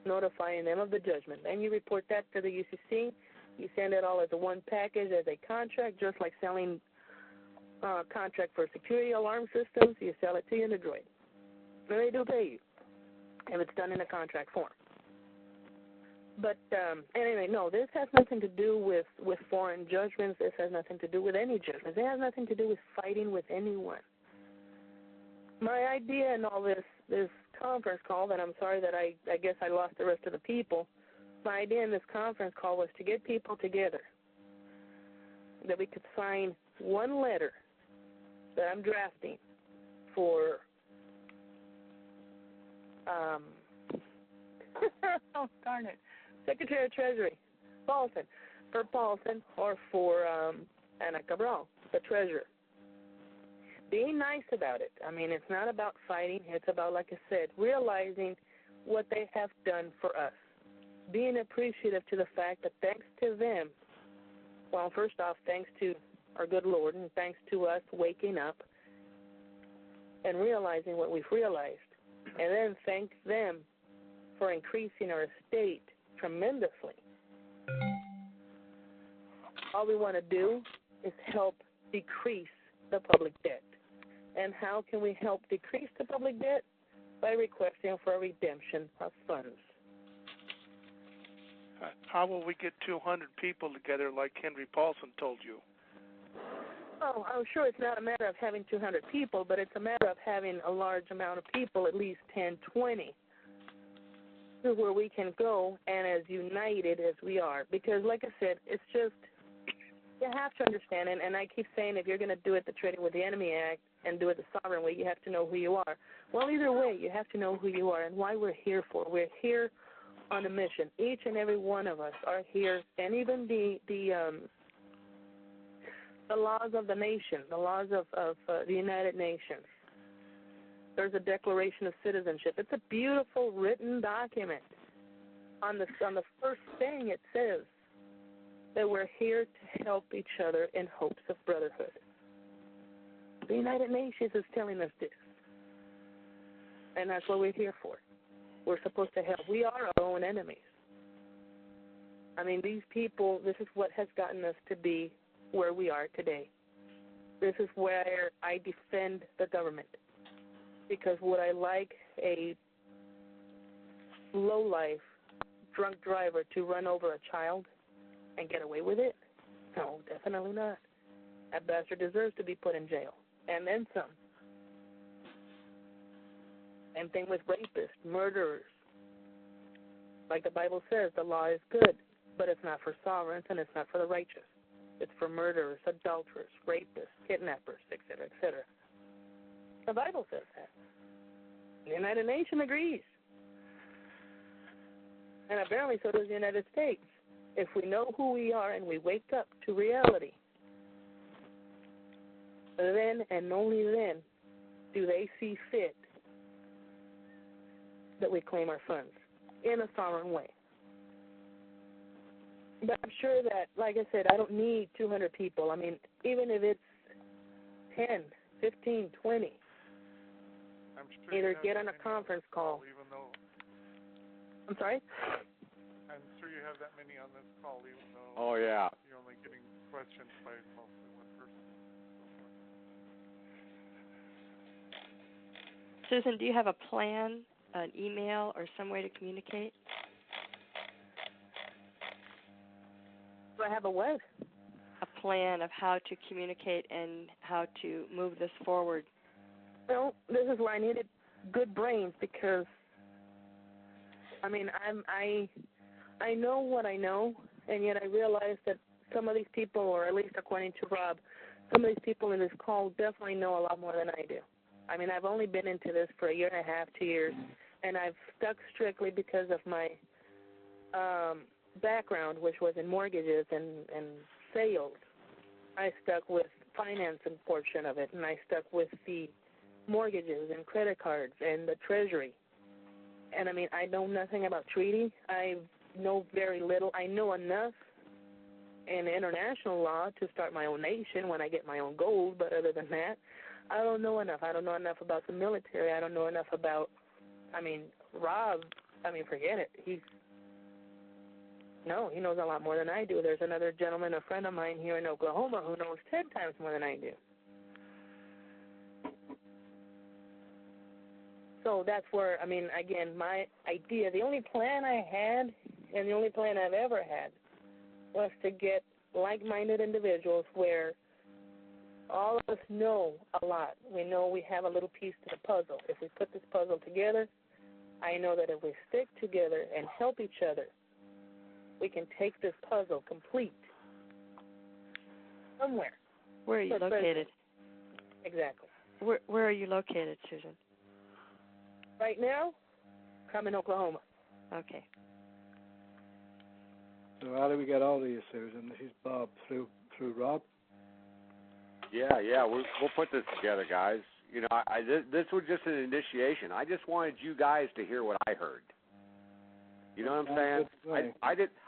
notifying them of the judgment. Then you report that to the UCC. You send it all as a one package, as a contract, just like selling contract for security alarm systems. You sell it to Unidroid. And they do pay you if it's done in a contract form. But anyway, no, this has nothing to do with foreign judgments. This has nothing to do with any judgments. It has nothing to do with fighting with anyone. My idea in all this conference call, and I'm sorry that I guess I lost the rest of the people, my idea in this conference call was to get people together, that we could sign one letter that I'm drafting for, oh, darn it, Secretary of Treasury, Paulson, for Paulson or for Ana Cabral, the treasurer. Being nice about it. I mean, it's not about fighting. It's about, like I said, realizing what they have done for us. Being appreciative to the fact that thanks to them, well, first off, thanks to our good Lord and thanks to us waking up and realizing what we've realized, and then thank them for increasing our estate tremendously. All we want to do is help decrease the public debt. And how can we help decrease the public debt? By requesting for a redemption of funds. How will we get 200 people together like Henry Paulson told you? Oh, I'm sure it's not a matter of having 200 people, but it's a matter of having a large amount of people, at least 10, 20, where we can go and as united as we are. Because, like I said, it's just, you have to understand, and I keep saying if you're going to do it the Trading with the Enemy Act and do it the sovereign way, you have to know who you are. Well, either way, you have to know who you are and why we're here for. We're here on a mission. Each and every one of us are here, and even the laws of the nation, the laws of the United Nations. There's a Declaration of Citizenship. It's a beautiful written document. On the first thing it says that we're here to help each other in hopes of brotherhood. The United Nations is telling us this, and that's what we're here for. We're supposed to help. We are our own enemies. I mean, these people, this is what has gotten us to be where we are today. This is where I defend the government, because would I like a low-life drunk driver to run over a child and get away with it? No, definitely not. That bastard deserves to be put in jail, and then some. Same thing with rapists, murderers. Like the Bible says, the law is good, but it's not for sovereigns and it's not for the righteous. It's for murderers, adulterers, rapists, kidnappers, etc., etc. The Bible says that. The United Nations agrees. And apparently so does the United States. If we know who we are and we wake up to reality, then and only then do they see fit that we claim our funds in a sovereign way. But I'm sure that, like I said, I don't need 200 people. I mean, even if it's 10, 15, 20, I'm sure either get on a conference call. Even though I'm sorry? I'm sure you have that many on this call, even though Oh, yeah. you're only getting questions by mostly one person. Susan, do you have a plan, an email, or some way to communicate? Do I have a what? A plan of how to communicate and how to move this forward. Well, this is where I needed good brains, because, I mean, I know what I know, and yet I realize that some of these people, or at least according to Rob, some of these people in this call definitely know a lot more than I do. I mean, I've only been into this for a year and a half, 2 years, and I've stuck strictly because of my background, which was in mortgages and sales. I stuck with financing portion of it, and I stuck with the mortgages and credit cards and the treasury. And I mean, I know nothing about treaty. I know very little. I know enough in international law to start my own nation when I get my own gold, but other than that, I don't know enough. I don't know enough about the military. I don't know enough about, I mean, Rob, I mean, forget it. He knows a lot more than I do. There's another gentleman, a friend of mine here in Oklahoma, who knows 10 times more than I do. So that's where, I mean, again, my idea, the only plan I had, and the only plan I've ever had, was to get like-minded individuals where All of us know a lot. We know we have a little piece to the puzzle. If we put this puzzle together, I know that if we stick together and help each other, we can take this puzzle complete somewhere. Where are you located? Exactly. Where are you located, Susan? Right now, I'm in Oklahoma. Okay. So how do we get all of you, Susan? This is Bob. Through Rob? Yeah, we'll put this together, guys. You know, this was just an initiation. I just wanted you guys to hear what I heard. You know what I'm saying?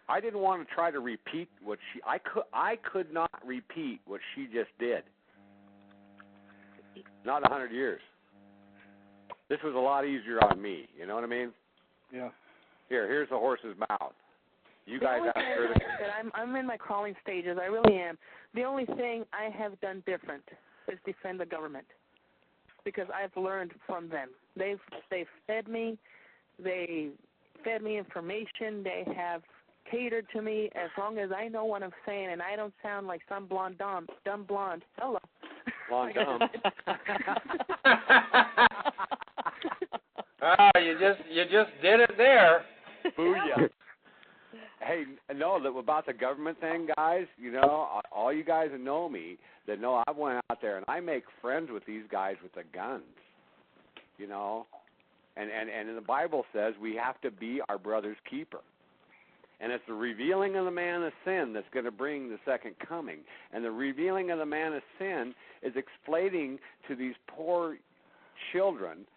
I didn't want to try to repeat what I could not repeat what she just did. Not 100 years. This was a lot easier on me. You know what I mean? Yeah. Here's the horse's mouth. You guys asked her. I'm in my crawling stages. I really am. The only thing I have done different is defend the government, because I've learned from them. They've fed me. They fed me information. They have catered to me as long as I know what I'm saying and I don't sound like some dumb blonde. Hello. Blonde dumb. Oh, you just did it there. Booyah. Hey, no, about the government thing, guys, you know, all you guys that know me, that know I went out there and I make friends with these guys with the guns, you know. And in the Bible says we have to be our brother's keeper. And it's the revealing of the man of sin that's going to bring the second coming. And the revealing of the man of sin is explaining to these poor children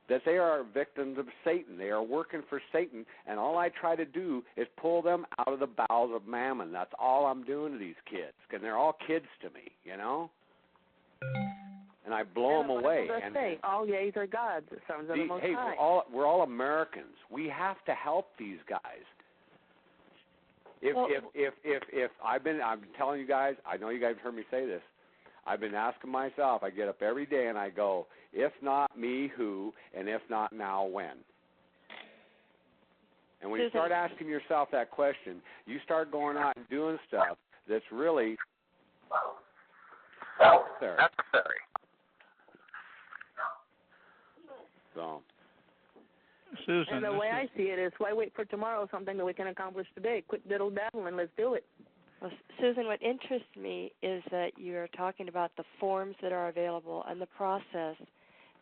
that they are victims of Satan. They are working for Satan, and all I try to do is pull them out of the bowels of mammon. That's all I'm doing to these kids, and they're all kids to me, you know? And I blow them away. And say, all yays are gods, the sons of the Most High. We're all Americans. We have to help these guys. If I'm telling you guys, I know you guys have heard me say this. I've been asking myself, I get up every day and I go, if not me, who? And if not now, when? And when you start asking yourself that question, you start going out and doing stuff that's really necessary. So. Susan, and the way I see it is, why wait for tomorrow, something that we can accomplish today? Quit diddle-daddling, let's do it. Well, Susan, what interests me is that you're talking about the forms that are available and the process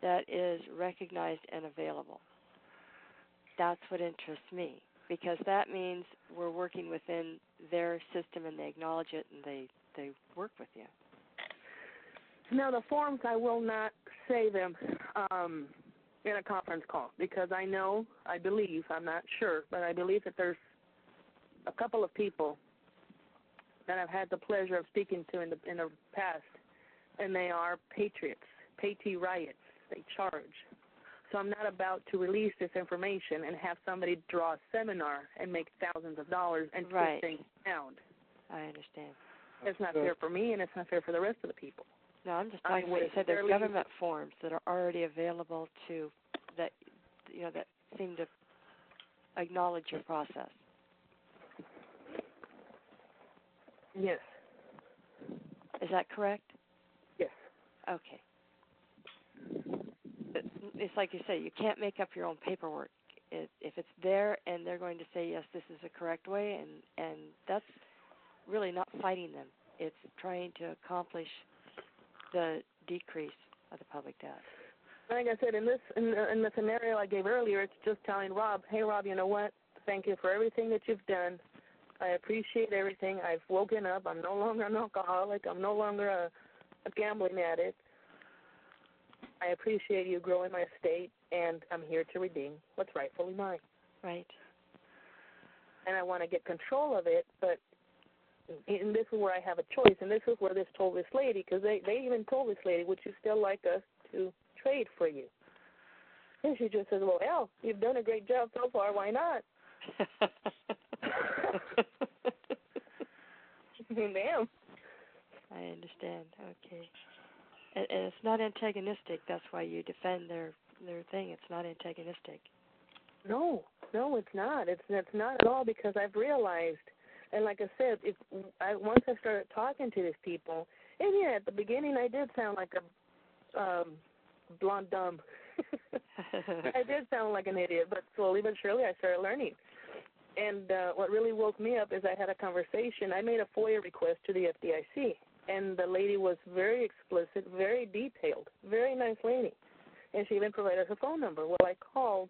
that is recognized and available. That's what interests me, because that means we're working within their system and they acknowledge it and they work with you. Now, the forms, I will not say them in a conference call, because I believe, I'm not sure, but I believe that there's a couple of people that I've had the pleasure of speaking to in the past, and they are patriots, riots. They charge. So I'm not about to release this information and have somebody draw a seminar and make thousands of dollars and twist things around. I understand. It's not fair for me, and it's not fair for the rest of the people. No, I'm just talking about, you said there's government forms that are already available to, that, you know, that seem to acknowledge your process. Yes. Is that correct? Yes. Okay. It's like you say, you can't make up your own paperwork. If it's there and they're going to say, yes, this is the correct way, and that's really not fighting them. It's trying to accomplish the decrease of the public debt. Like I said, in the scenario I gave earlier, it's just telling Rob, hey, Rob, you know what? Thank you for everything that you've done. I appreciate everything. I've woken up. I'm no longer an alcoholic. I'm no longer a gambling addict. I appreciate you growing my estate, and I'm here to redeem what's rightfully mine. Right. And I want to get control of it, but and this is where I have a choice, and this is where this told this lady, because they even told this lady, would you still like us to trade for you? And she just says, well, hell, you've done a great job so far. Why not? Ma'am. I understand. Okay. And it's not antagonistic. That's why you defend their thing. It's not antagonistic. No, it's not. It's not at all, because I've realized And like I said, once I started talking to these people, and yeah, at the beginning I did sound like a blonde dumb. I did sound like an idiot, but slowly but surely I started learning. And what really woke me up is I had a conversation. I made a FOIA request to the FDIC, and the lady was very explicit, very detailed, very nice lady. And she even provided her phone number. Well, I called,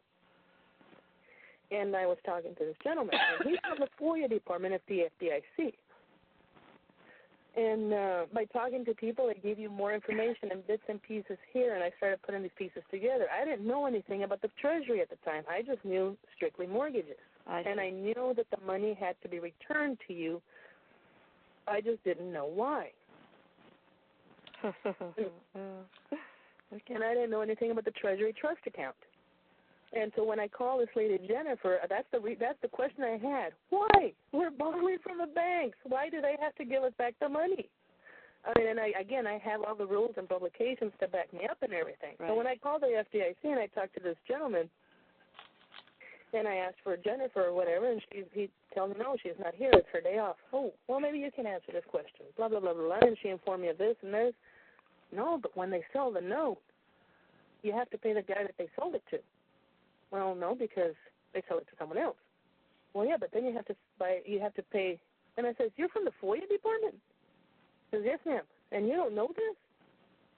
and I was talking to this gentleman, and he's from the FOIA department at the FDIC. And by talking to people, they give you more information and bits and pieces here, and I started putting these pieces together. I didn't know anything about the Treasury at the time. I just knew strictly mortgages. And I knew that the money had to be returned to you. I just didn't know why. Okay. And I didn't know anything about the Treasury trust account. And so when I called this lady Jennifer, that's the question I had. Why? We're borrowing from the banks. Why do they have to give us back the money? I mean, and I have all the rules and publications to back me up and everything. Right. So when I called the FDIC and I talked to this gentleman, and I asked for Jennifer or whatever, and he tells me, no, she's not here. It's her day off. Oh, well, maybe you can answer this question. Blah, blah, blah, blah, blah. And she informed me of this and this. No, but when they sell the note, you have to pay the guy that they sold it to. Well, no, because they sell it to someone else. Well, yeah, but then you have to pay. And I said, you're from the FOIA department? He says, yes, ma'am. And you don't know this?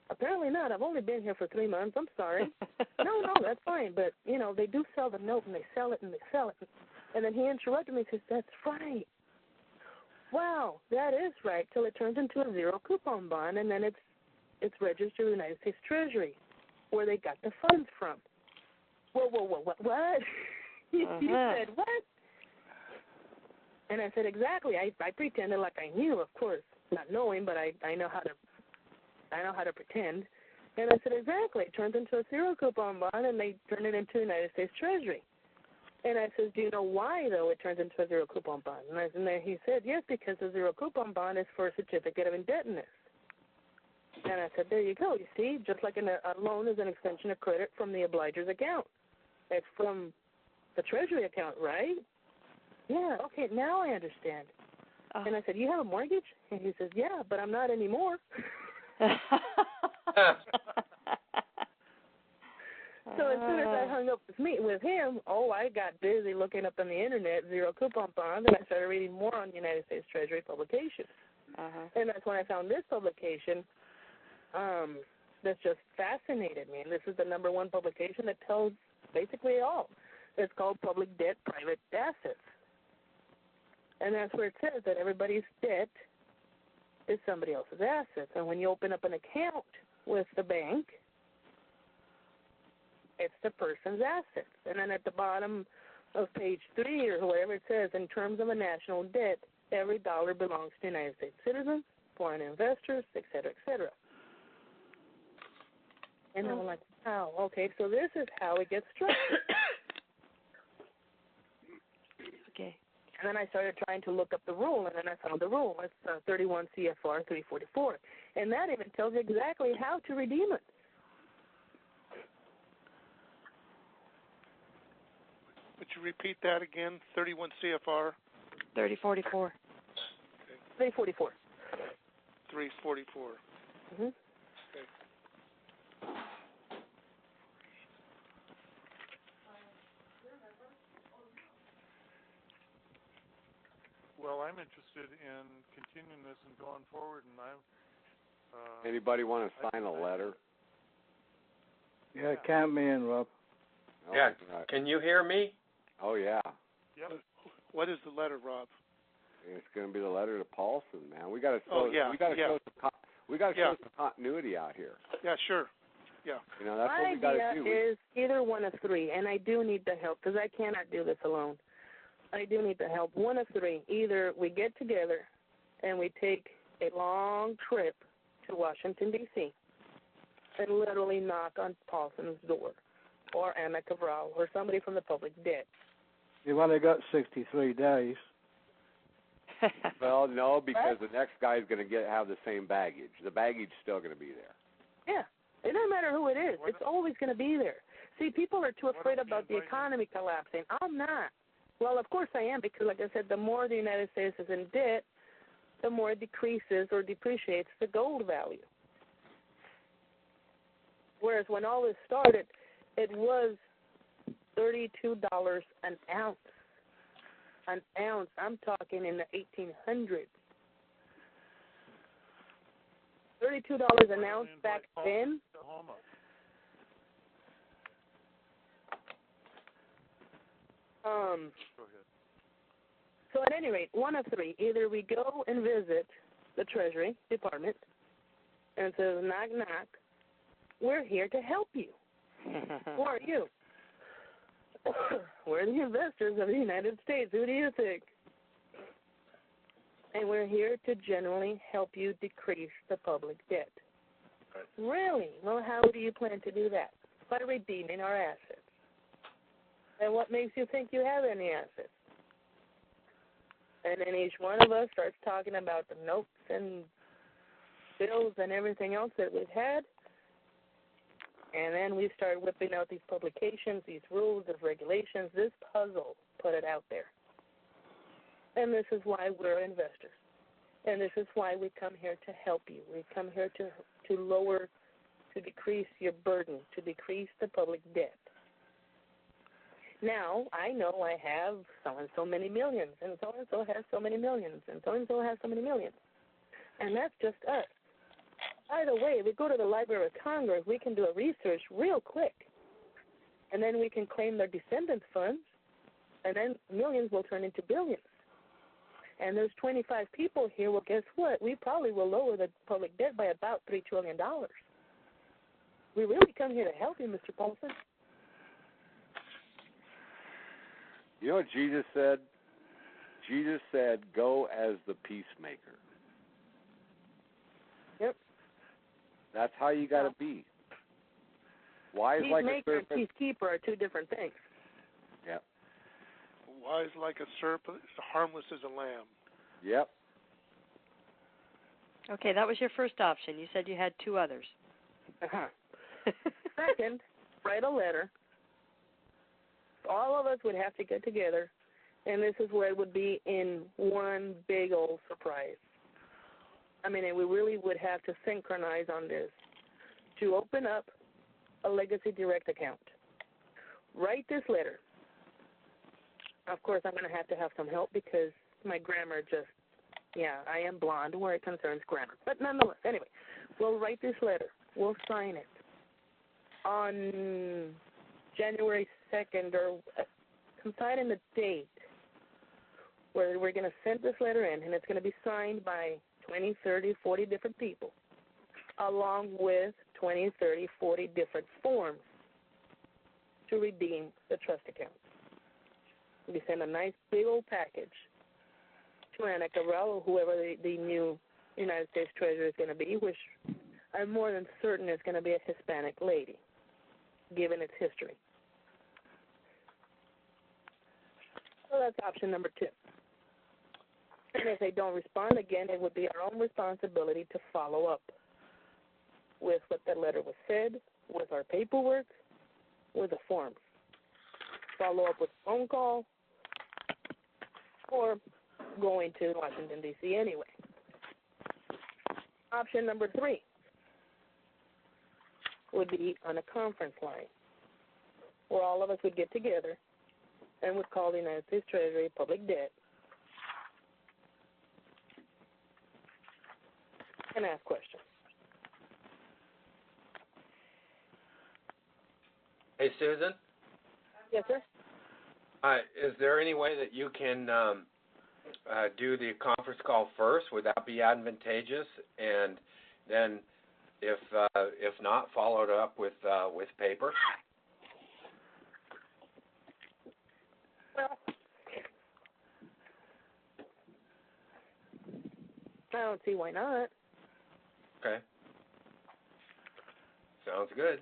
Apparently not. I've only been here for 3 months. I'm sorry. No, that's fine. But, they do sell the note, and they sell it, and they sell it. And then he interrupted me and says, that's right. Wow, that is right, till it turns into a zero coupon bond, and then it's registered to the United States Treasury, where they got the funds from. Whoa, what? You said what? And I said, exactly. I pretended like I knew, of course, not knowing, but I know how to pretend. And I said, exactly. It turns into a zero coupon bond, and they turn it into the United States Treasury. And I said, do you know why, though, it turns into a zero coupon bond? And then he said, yes, because the zero coupon bond is for a certificate of indebtedness. And I said, there you go. You see, just like a loan is an extension of credit from the obliger's account. It's from the Treasury account, right? Yeah, okay, now I understand. And I said, you have a mortgage? And he says, yeah, but I'm not anymore. So as soon as I hung up with him, I got busy looking up on the Internet zero coupon bonds, and I started reading more on United States Treasury publications. And that's when I found this publication that's just fascinated me. And this is the #1 publication that tells basically all. It's called Public Debt, Private Assets. And that's where it says that everybody's debt is somebody else's assets. And when you open up an account with the bank, it's the person's assets. And then at the bottom of page 3 or whatever it says, in terms of a national debt, every dollar belongs to United States citizens, foreign investors, et cetera, et cetera. And I'm like, wow, okay, so this is how it gets structured. Okay. And then I started trying to look up the rule, and then I found the rule. It's 31 CFR 344. And that even tells you exactly how to redeem it. Would you repeat that again? 31 CFR? 3044. 344. 344. Mm-hmm. Okay. Well, I'm interested in continuing this and going forward, and I'm... Anybody want to sign a letter? Yeah, count me in, Rob. Oh, Yeah. right. Can you hear me? Oh, yeah. Yep. What is the letter, Rob? It's going to be the letter to Paulson, man. We got to show some continuity out here. Yeah, sure. Yeah. That's what we got to do. My idea is either one of three, and I do need the help because I cannot do this alone. I do need the help. One of three. Either we get together and we take a long trip to Washington, D.C., and literally knock on Paulson's door, or Anna Cabral, or somebody from the public debt. You've only got 63 days. Well, no, because the next guy is going to have the same baggage. The baggage is still going to be there. Yeah. It doesn't matter who it is. It's always going to be there. See, people are too afraid about the economy collapsing. I'm not. Well, of course I am, because like I said, the more the United States is in debt, the more it decreases or depreciates the gold value. Whereas when all this started, it was $32 an ounce. An ounce. I'm talking in the 1800s. $32 an ounce back then. So at any rate, one of three. Either we go and visit the Treasury Department and it says, knock, knock, we're here to help you. Who are you? We're the investors of the United States. Who do you think? And we're here to generally help you decrease the public debt. Right. Really? Well, how do you plan to do that? By redeeming our assets. And what makes you think you have any assets? And then each one of us starts talking about the notes and bills and everything else that we've had. And then we start whipping out these publications, these rules, these regulations, this puzzle, put it out there. And this is why we're investors. And this is why we come here to help you. We come here to lower, to decrease your burden, to decrease the public debt. Now, I know I have so-and-so many millions, and so-and-so has so many millions, and so-and-so has so many millions. And that's just us. By the way, we go to the Library of Congress, we can do a research real quick. And then we can claim their descendants' funds, and then millions will turn into billions. And there's 25 people here. Well, guess what? We probably will lower the public debt by about $3 trillion. We really come here to help you, Mr. Paulson. You know what Jesus said? Jesus said, go as the peacemaker. Yep. That's how you got to be. Wise like a serpent. Peacemaker and peacekeeper are two different things. Yep. Wise like a serpent, harmless as a lamb. Yep. Okay, that was your first option. You said you had two others. Uh-huh. Second, write a letter. All of us would have to get together, and this is where it would be in one big old surprise. I mean, we really would have to synchronize on this to open up a Legacy Direct account. Write this letter. Of course, I'm going to have some help because my grammar I am blonde where it concerns grammar. But nonetheless, anyway, we'll write this letter. We'll sign it on January 2nd or sometime in the date where we're going to send this letter in, and it's going to be signed by 20, 30, 40 different people, along with 20, 30, 40 different forms to redeem the trust account. We send a nice big old package to Anna Cabral or whoever the new United States Treasurer is going to be, which I'm more than certain is going to be a Hispanic lady, given its history. So that's option number 2. And if they don't respond again, it would be our own responsibility to follow up with what that letter was said, with our paperwork, with the forms. Follow up with a phone call or going to Washington, D.C. anyway. Option number 3 would be on a conference line where all of us would get together and would call the United States Treasury public debt and ask questions. Hey, Susan? Yes, sir? Is there any way that you can do the conference call first? Would that be advantageous? And then, if not, follow it up with paper? Well, I don't see why not. Okay. Sounds good.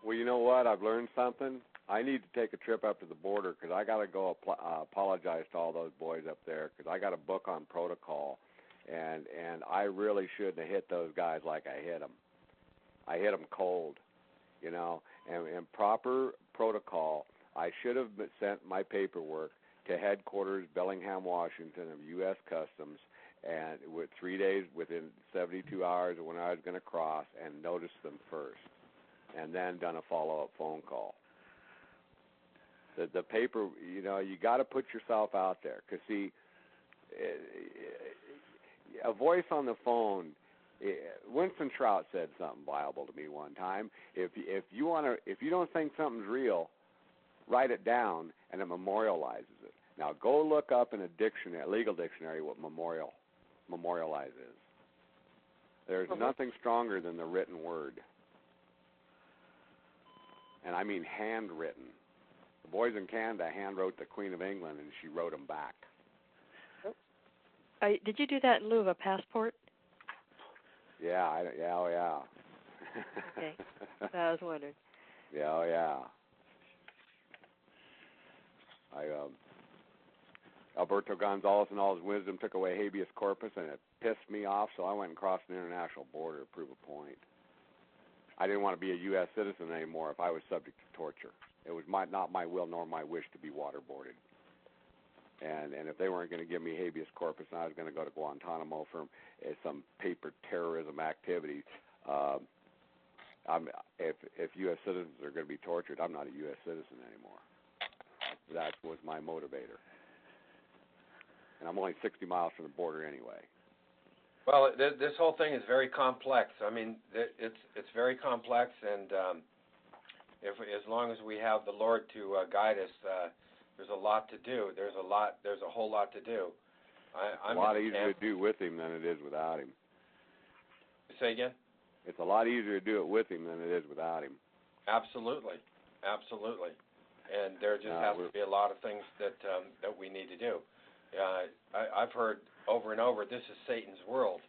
Well, you know what? I've learned something. I need to take a trip up to the border because I got to go apologize to all those boys up there because I got a book on protocol, and I really shouldn't have hit those guys like I hit them. I hit them cold, and proper protocol. I should have sent my paperwork to headquarters, Bellingham, Washington, of U.S. Customs, and with 3 days, within 72 hours of when I was going to cross, and noticed them first, and then done a follow-up phone call. The paper, you know, you got to put yourself out there, because see, a voice on the phone. Winston Trout said something viable to me one time. If you don't think something's real, write it down, and it memorializes it. Now go look up in a dictionary, legal dictionary, what memorialize is. There's nothing stronger than the written word, and I mean handwritten. The boys in Canada hand wrote the Queen of England, and she wrote them back. Did you do that in lieu of a passport? Yeah, oh yeah. Okay, I was wondering. Yeah, oh yeah. Alberto Gonzalez and all his wisdom took away habeas corpus, and it pissed me off, so I went and crossed an international border to prove a point. I didn't want to be a U.S. citizen anymore if I was subject to torture. It was not my will nor my wish to be waterboarded. And if they weren't going to give me habeas corpus and I was going to go to Guantanamo for some paper terrorism activity, if U.S. citizens are going to be tortured, I'm not a U.S. citizen anymore. That was my motivator. And I'm only 60 miles from the border anyway. Well, this whole thing is very complex. I mean, it's very complex, and as long as we have the Lord to guide us, there's a lot to do. There's a whole lot to do. I'm a lot easier to do with him than it is without him. Say again? It's a lot easier to do it with him than it is without him. Absolutely. And there just has to be a lot of things that we need to do. I've heard over and over, this is Satan's world.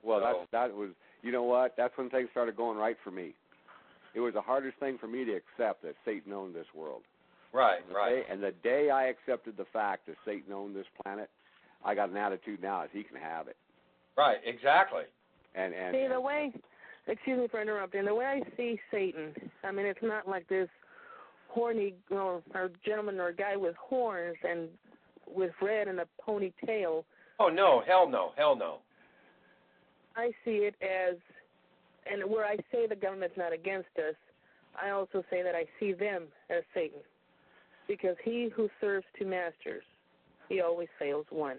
Well, so, that was, you know what? That's when things started going right for me. It was the hardest thing for me to accept that Satan owned this world. Right. And the day I accepted the fact that Satan owned this planet, I got an attitude now that he can have it. Right, exactly. And see, the way, excuse me for interrupting, the way I see Satan, I mean, it's not like this horny or gentleman or guy with horns and with red and a ponytail. Oh, no, hell no. I see it as, and where I say the government's not against us, I also say that I see them as Satan. Because he who serves two masters, he always fails one.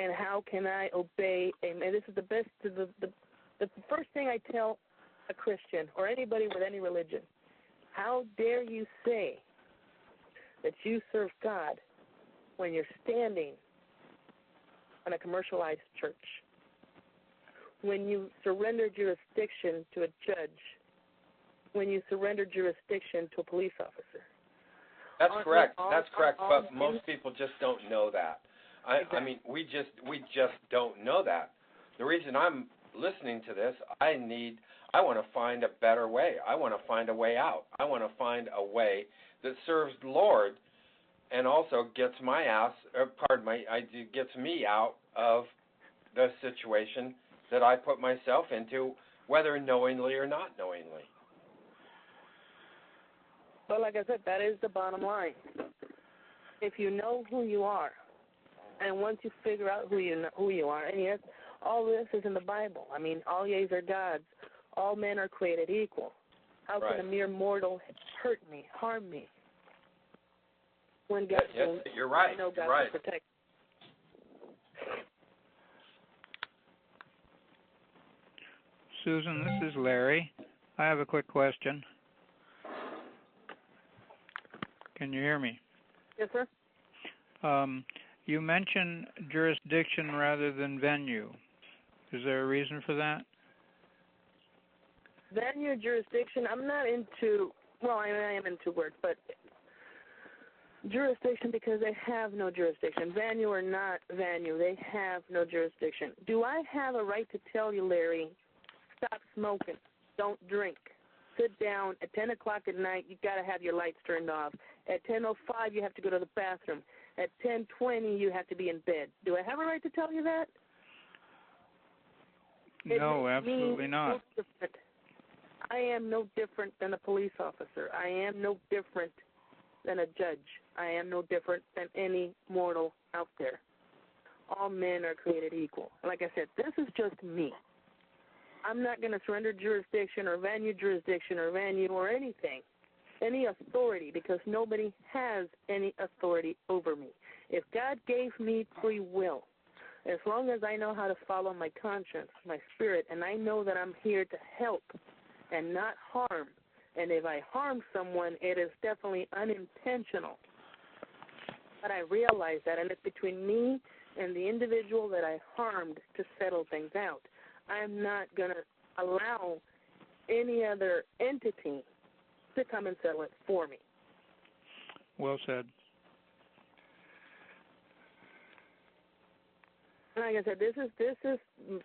And how can I obey? And this is the best. The first thing I tell a Christian or anybody with any religion: how dare you say that you serve God when you're standing on a commercialized church? When you surrender jurisdiction to a judge? When you surrender jurisdiction to a police officer? That's correct. But most people just don't know that. I mean, we just don't know that. The reason I'm listening to this, I want to find a better way. I want to find a way out. I want to find a way that serves the Lord, and also gets gets me out of the situation that I put myself into, whether knowingly or not knowingly. But like I said, that is the bottom line. If you know who you are, and once you figure out who you are, and yes, all this is in the Bible. I mean, all yeas are gods. All men are created equal. How can a mere mortal hurt me, harm me? When God you're right. I know God right. can protect. Susan, this is Larry. I have a quick question. Can you hear me? Yes, sir. You mentioned jurisdiction rather than venue. Is there a reason for that? Venue, jurisdiction, I'm not into, well, I am into words, but jurisdiction because they have no jurisdiction. Venue or not venue, they have no jurisdiction. Do I have a right to tell you, Larry, stop smoking, don't drink, sit down, at 10 o'clock at night, you've got to have your lights turned off. At 10:05, you have to go to the bathroom. At 10:20, you have to be in bed. Do I have a right to tell you that? No, absolutely not. I am no different than a police officer. I am no different than a judge. I am no different than any mortal out there. All men are created equal. Like I said, this is just me. I'm not going to surrender jurisdiction or venue or anything, any authority, because nobody has any authority over me. If God gave me free will, as long as I know how to follow my conscience, my spirit, and I know that I'm here to help and not harm, and if I harm someone, it is definitely unintentional. But I realize that, and it's between me and the individual that I harmed to settle things out. I'm not going to allow any other entity to come and settle it for me. Well said. Like I said, this is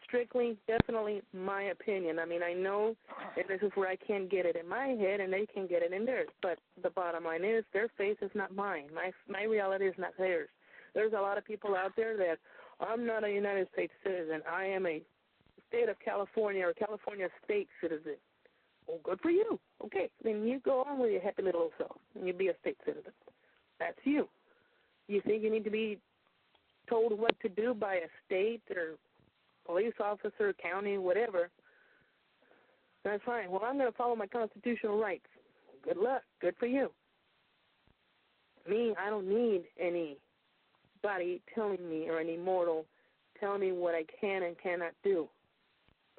strictly, definitely my opinion. I mean, I know that this is where I can't get it in my head and they can get it in theirs. But the bottom line is their faith is not mine. My reality is not theirs. There's a lot of people out there that I'm not a United States citizen. I am a state of California or California state citizen. Well, good for you. Okay, then you go on with your happy little self and you be a state citizen. That's you. You think you need to be told what to do by a state or police officer, county, whatever, that's fine. Well, I'm going to follow my constitutional rights. Good luck. Good for you. Me, I don't need anybody telling me or any mortal telling me what I can and cannot do.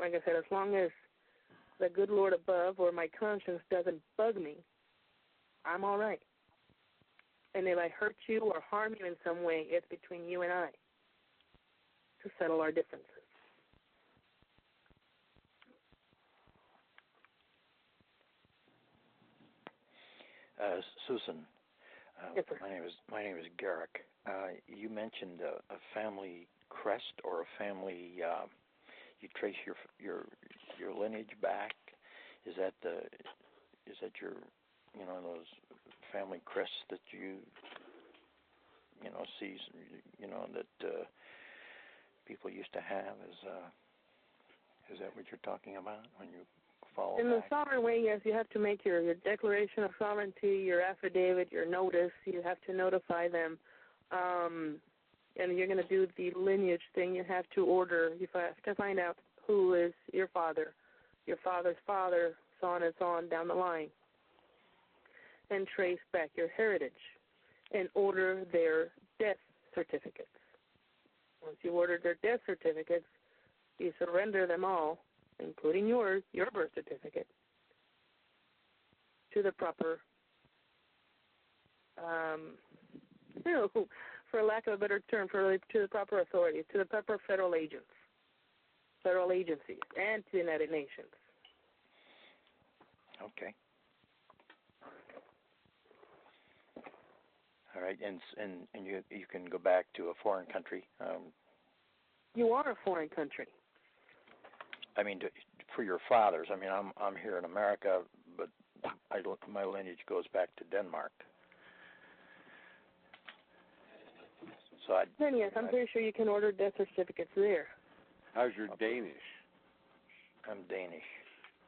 Like I said, as long as the good Lord above or my conscience doesn't bug me, I'm all right. And if I hurt you or harm you in some way, it's between you and I to settle our differences. Susan, Yes, sir. my name is Garrick. You mentioned a family crest or a family. You trace your lineage back. Is that your those family crests that you see that people used to have? Is that what you're talking about when you follow In back? the sovereign way, yes, you have to make your declaration of sovereignty, your affidavit, your notice. You have to notify them. And you're going to do the lineage thing. You have to order. You have to find out who is your father's father, so on and so on down the line, and trace back your heritage and order their death certificates. Once you order their death certificates, you surrender them all, including your birth certificate, to the proper, for lack of a better term, to the proper authorities, to the proper federal agencies, and to the United Nations. Okay. All right, and you can go back to a foreign country. You are a foreign country. I mean, for your fathers. I mean, I'm here in America, but my lineage goes back to Denmark. So Then yes, I'm pretty sure you can order death certificates there. How's your Danish? I'm Danish.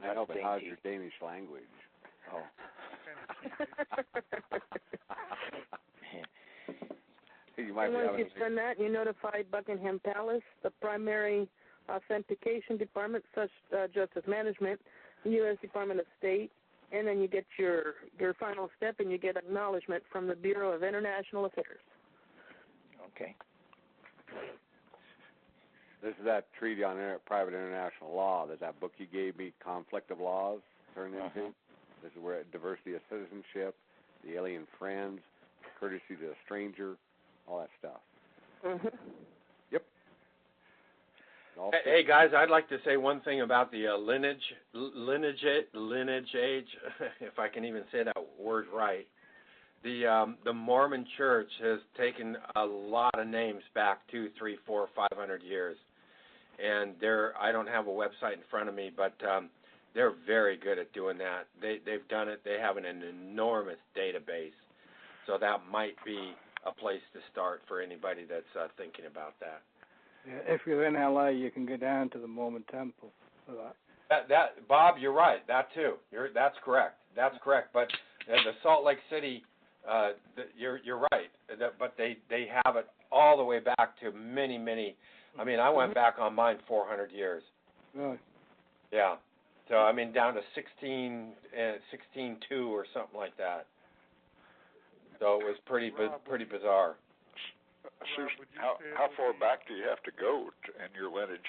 I know, but how's your Danish language? Oh. You might and once you've done that, you notify Buckingham Palace, the primary authentication department, such Justice Management, the U.S. Department of State, and then you get your final step and you get acknowledgement from the Bureau of International Affairs. Okay. This is that treaty on private international law that book you gave me, Conflict of Laws, turned into. This is where diversity of citizenship, the alien friends, courtesy to a stranger, all that stuff. Mm-hmm. Yep. Hey guys, I'd like to say one thing about the lineage age, if I can even say that word right. The Mormon Church has taken a lot of names back 200, 300, 400, 500 years, and I don't have a website in front of me, but they're very good at doing that. They've done it. They have an enormous database, so that might be a place to start for anybody that's thinking about that. Yeah, if you're in LA, you can go down to the Mormon Temple for that. That Bob, you're right. That too. That's correct. But the Salt Lake City You're right, but they have it all the way back to many. I mean, I went back on mine 400 years. Really? Yeah. So I mean, down to 16.2 or something like that. So it was pretty bizarre. Susan, how far back do you have to go in your lineage?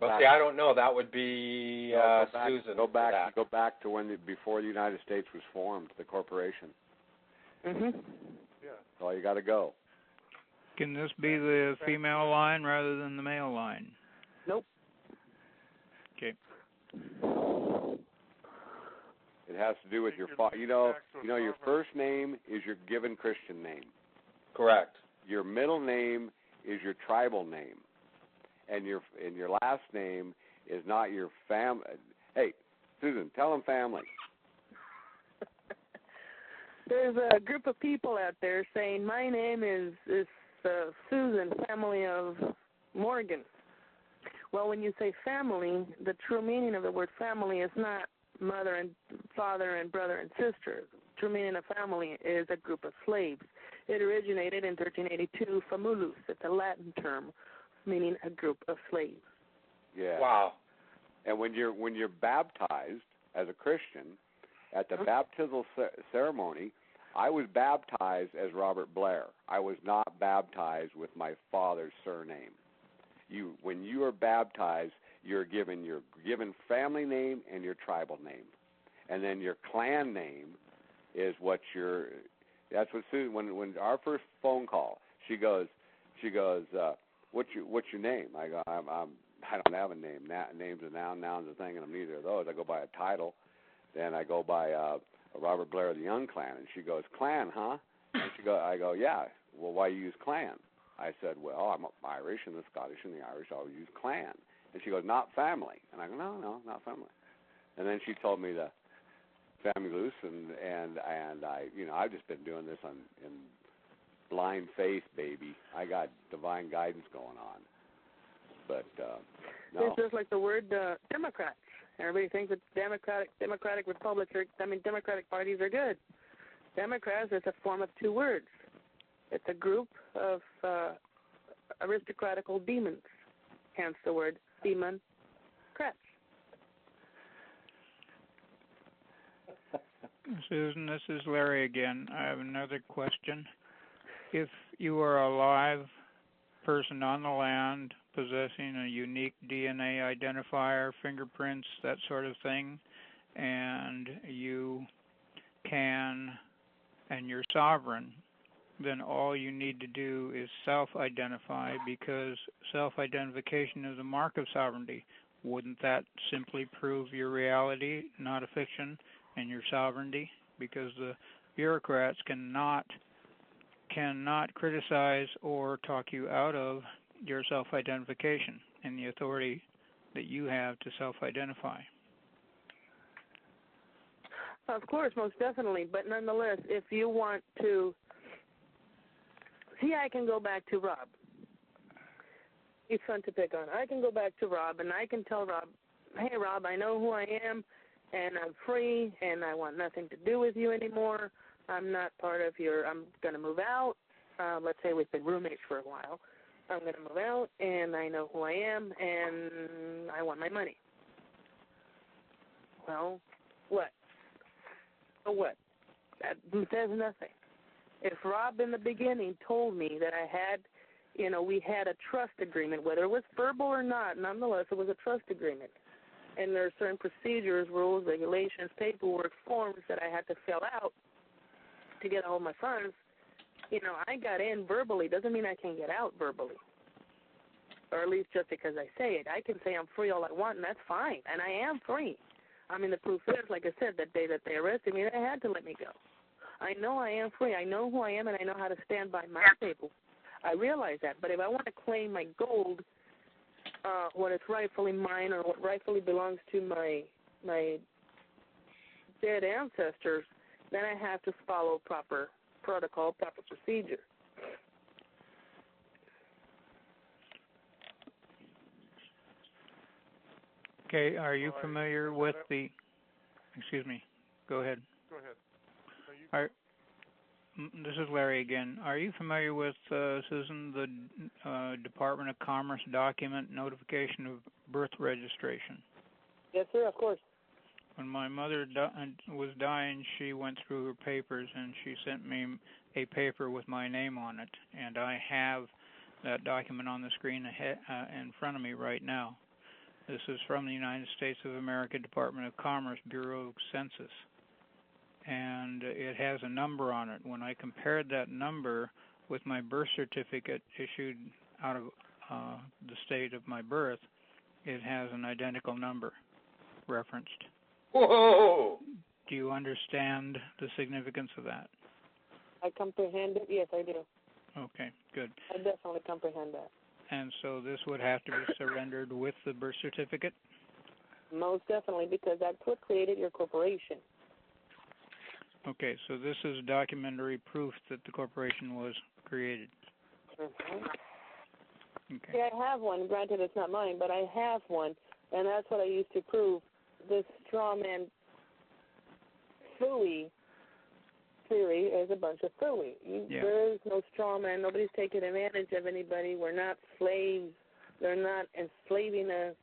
But see, I don't know. That would be Susan. Go back to before the United States was formed, the corporation. Mhm. Yeah. That's all you got to go. Can this be the female line rather than the male line? Nope. Okay. It has to do with your your first name is your given Christian name. Correct. Your middle name is your tribal name, and your last name is not your family. Hey, Susan, tell them family. There's a group of people out there saying my name is Susan, family of Morgan. Well, when you say family, the true meaning of the word family is not mother and father and brother and sister. True meaning of family is a group of slaves. It originated in 1382, famulus. It's a Latin term meaning a group of slaves. Yeah. Wow. And when you're baptized as a Christian, at the baptismal ceremony, I was baptized as Robert Blair. I was not baptized with my father's surname. When you are baptized, you're given your family name and your tribal name, and then your clan name is what your. That's what Susan. When our first phone call, she goes, what's your name? I go, I don't have a name. Name's a noun, noun's a thing, and I'm neither of those. I go by a title. Then I go by Robert Blair of the Young Clan, and she goes, Clan, huh? And I go, yeah. Well, why you use Clan? I said, well, I'm Irish, and the Scottish and the Irish always use clan. And she goes, not family. And I go, no, not family. And then she told me the family loose, and I, I've just been doing this in blind faith, baby. I got divine guidance going on. But no. It's just like the word Democrats. Everybody thinks that Democratic Republics Democratic parties are good. Democrats is a form of two words. It's a group of aristocratical demons, hence the word demon crats. Susan, this is Larry again. I have another question. If you are a live person on the land possessing a unique DNA identifier, fingerprints, that sort of thing, and you can, and you're sovereign, then all you need to do is self-identify, because self-identification is a mark of sovereignty. Wouldn't that simply prove your reality, not a fiction, and your sovereignty? Because the bureaucrats cannot criticize or talk you out of your self-identification and the authority that you have to self-identify. Of course, most definitely. But nonetheless, if you want to see, I can go back to Rob. He's fun to pick on. I can go back to Rob, and I can tell Rob, hey, Rob, I know who I am, and I'm free, and I want nothing to do with you anymore. I'm not part of I'm going to move out. Let's say we've been roommates for a while. I'm going to move out, and I know who I am, and I want my money. Well, what? So what? That says nothing. If Rob in the beginning told me that I had, we had a trust agreement, whether it was verbal or not, nonetheless, it was a trust agreement. And there are certain procedures, rules, regulations, paperwork, forms that I had to fill out to get all my funds. I got in verbally. Doesn't mean I can get out verbally. Or at least just because I say it. I can say I'm free all I want, and that's fine. And I am free. I mean, the proof is, like I said, that day that they arrested me, they had to let me go. I know I am free. I know who I am, and I know how to stand by my people. I realize that. But if I want to claim my gold, what is rightfully mine or what rightfully belongs to my dead ancestors, then I have to follow proper protocol, proper procedure. Okay, are you familiar with the... Excuse me. Go ahead. Go ahead. This is Larry again. Are you familiar with, Susan, the Department of Commerce document notification of birth registration? Yes, sir, of course. When my mother was dying, she went through her papers and she sent me a paper with my name on it, and I have that document on the screen in front of me right now. This is from the United States of America Department of Commerce Bureau of Census, and it has a number on it. When I compared that number with my birth certificate issued out of the state of my birth, it has an identical number referenced. Whoa! Do you understand the significance of that? I comprehend it. Yes, I do. Okay, good. I definitely comprehend that. And so this would have to be surrendered with the birth certificate? Most definitely, because that's what created your corporation. Okay, so this is documentary proof that the corporation was created. Mm-hmm. Okay. See, I have one. Granted, it's not mine, but I have one, and that's what I used to prove. This straw man phooey theory is a bunch of phooey. There is no straw man. Nobody's taking advantage of anybody. We're not slaves. They're not enslaving us.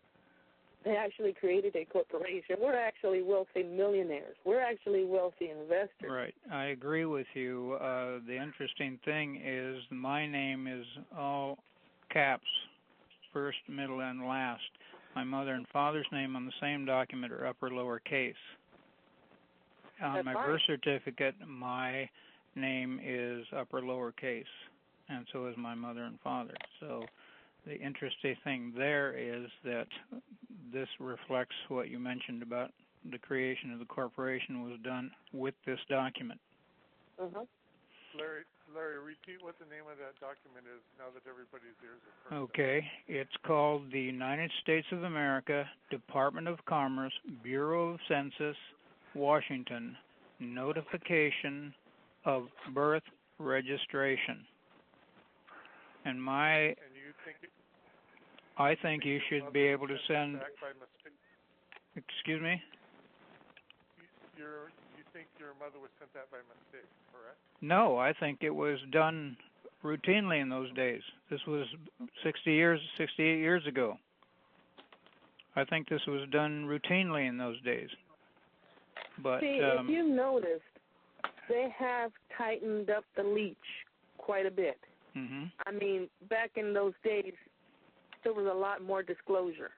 They actually created a corporation. We're actually wealthy millionaires. We're actually wealthy investors. Right. I agree with you. The interesting thing is my name is all caps, first, middle, and last. My mother and father's name on the same document are upper lowercase. On my birth certificate, my name is upper lowercase, and so is my mother and father. So the interesting thing there is that this reflects what you mentioned about the creation of the corporation was done with this document. Uh-huh. Larry, repeat what the name of that document is now that everybody's ears are perked. Okay, it's called the United States of America Department of Commerce Bureau of Census, Washington, Notification of Birth Registration. And I think you should be able to send. Excuse me? You think your mother was sent that by mistake, correct? No, I think it was done routinely in those days. This was 68 years ago. I think this was done routinely in those days. But see, if you've noticed, they have tightened up the leash quite a bit. Mm-hmm. I mean, back in those days, there was a lot more disclosure.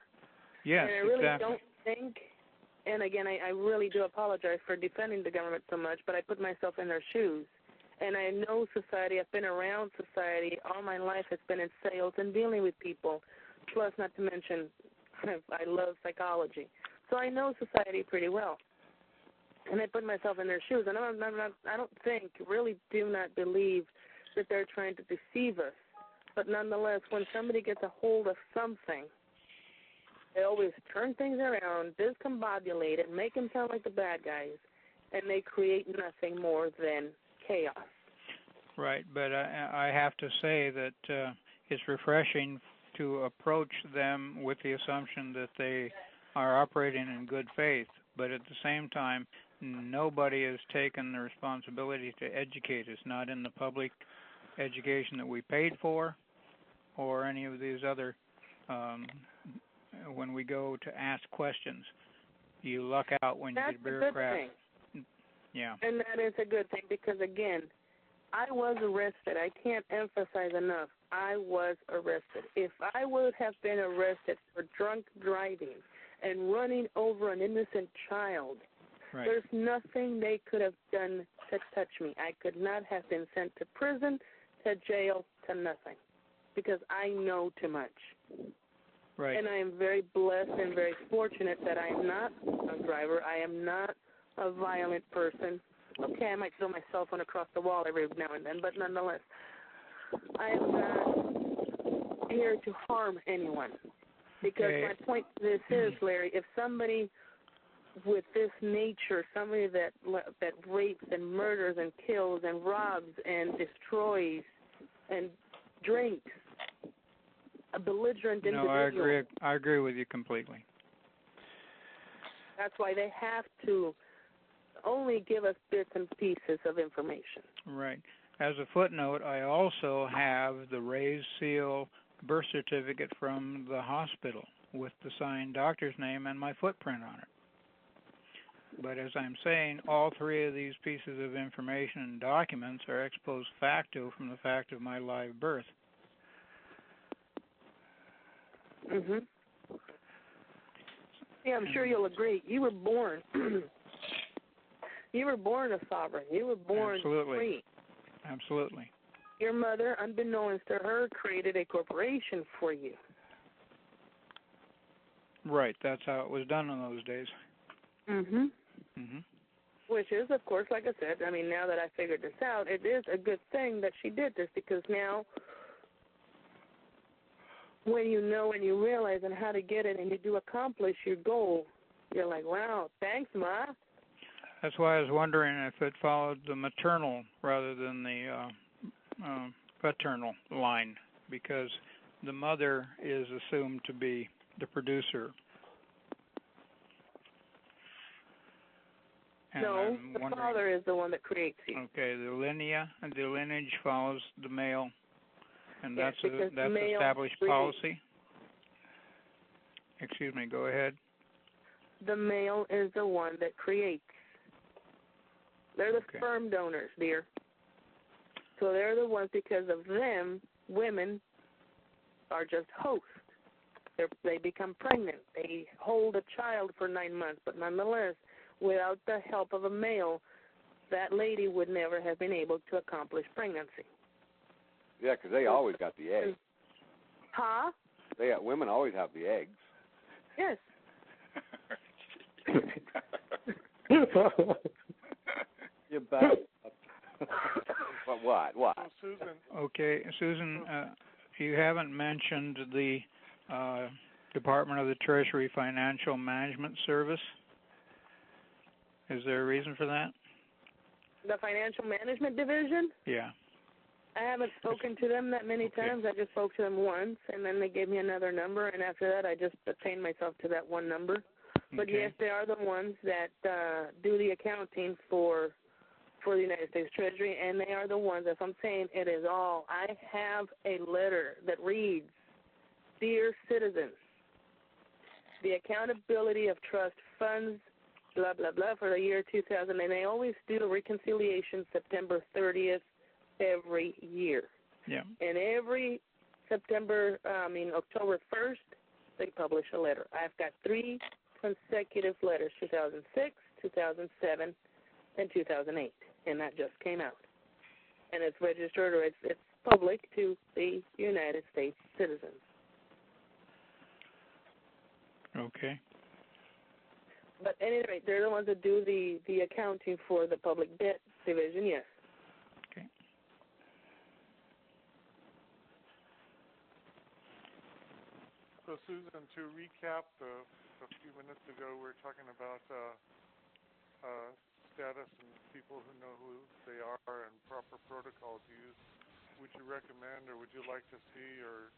Yes, and I really exactly. don't think, and again, I really do apologize for defending the government so much, but I put myself in their shoes. And I know society. I've been around society. All my life has been in sales and dealing with people, plus not to mention I love psychology. So I know society pretty well. And I put myself in their shoes. And I don't think, really do not believe that they're trying to deceive us. But nonetheless, when somebody gets a hold of something, they always turn things around, discombobulate it, make them sound like the bad guys, and they create nothing more than chaos. Right, but I have to say that it's refreshing to approach them with the assumption that they are operating in good faith, but at the same time, nobody has taken the responsibility to educate us, not in the public education that we paid for or any of these other, when we go to ask questions. You luck out when you get bureaucrats. That's a good thing. Yeah. And that is a good thing because, again, I was arrested. I can't emphasize enough. I was arrested. If I would have been arrested for drunk driving and running over an innocent child, right, there's nothing they could have done to touch me. I could not have been sent to prison, to jail, to nothing because I know too much. Right. And I am very blessed and very fortunate that I am not a driver. I am not a violent person. Okay, I might throw my cell phone across the wall every now and then, but nonetheless, I am not here to harm anyone. Because my point to this is, Larry, if somebody with this nature, somebody that rapes and murders and kills and robs and destroys and drinks, a belligerent individual. No, I agree with you completely. That's why they have to only give us bits and pieces of information. Right. As a footnote, I also have the raised seal birth certificate from the hospital with the signed doctor's name and my footprint on it. But as I'm saying, all three of these pieces of information and documents are ex post facto from the fact of my live birth. Mhm. Yeah, I'm sure you'll agree. You were born. You were born a sovereign. You were born free. Absolutely. Your mother, unbeknownst to her, created a corporation for you. Right. That's how it was done in those days. Mhm. Mhm. Which is, of course, like I said, I mean, now that I figured this out, it is a good thing that she did this, because now when you know and you realize and how to get it and you do accomplish your goal, you're like, wow, thanks, Ma. That's why I was wondering if it followed the maternal rather than the paternal line, because the mother is assumed to be the producer. And No, the father is the one that creates you. Okay, the lineage follows the male, and yes, that's established policy. Excuse me, go ahead. The male is the one that creates. They're the sperm donors, dear. So they're the ones, because of them, women are just hosts. They become pregnant. They hold a child for 9 months, but nonetheless, without the help of a male, that lady would never have been able to accomplish pregnancy. Yeah, because they always got the eggs. Huh? Women always have the eggs. Yes. You're back. What? So, Susan. Okay, Susan, you haven't mentioned the Department of the Treasury Financial Management Service. Is there a reason for that? The Financial Management Division? Yeah. I haven't spoken to them that many times. I just spoke to them once, and then they gave me another number, and after that I just attained myself to that one number. But yes, they are the ones that do the accounting for the United States Treasury, and they are the ones, as I'm saying, it is all. I have a letter that reads, Dear citizens, the accountability of trust funds, blah, blah, blah, for the year 2000, and they always do a reconciliation September 30th every year. Yeah. And every October 1st, they publish a letter. I've got 3 consecutive letters, 2006, 2007, and 2008, and that just came out. And it's registered, or it's public to the United States citizens. Okay. But at any rate, they're the ones that do the accounting for the public debt division, yes. Okay. So, Susan, to recap, a few minutes ago we were talking about status and people who know who they are and proper protocols used. Would you recommend, or would you like to see, or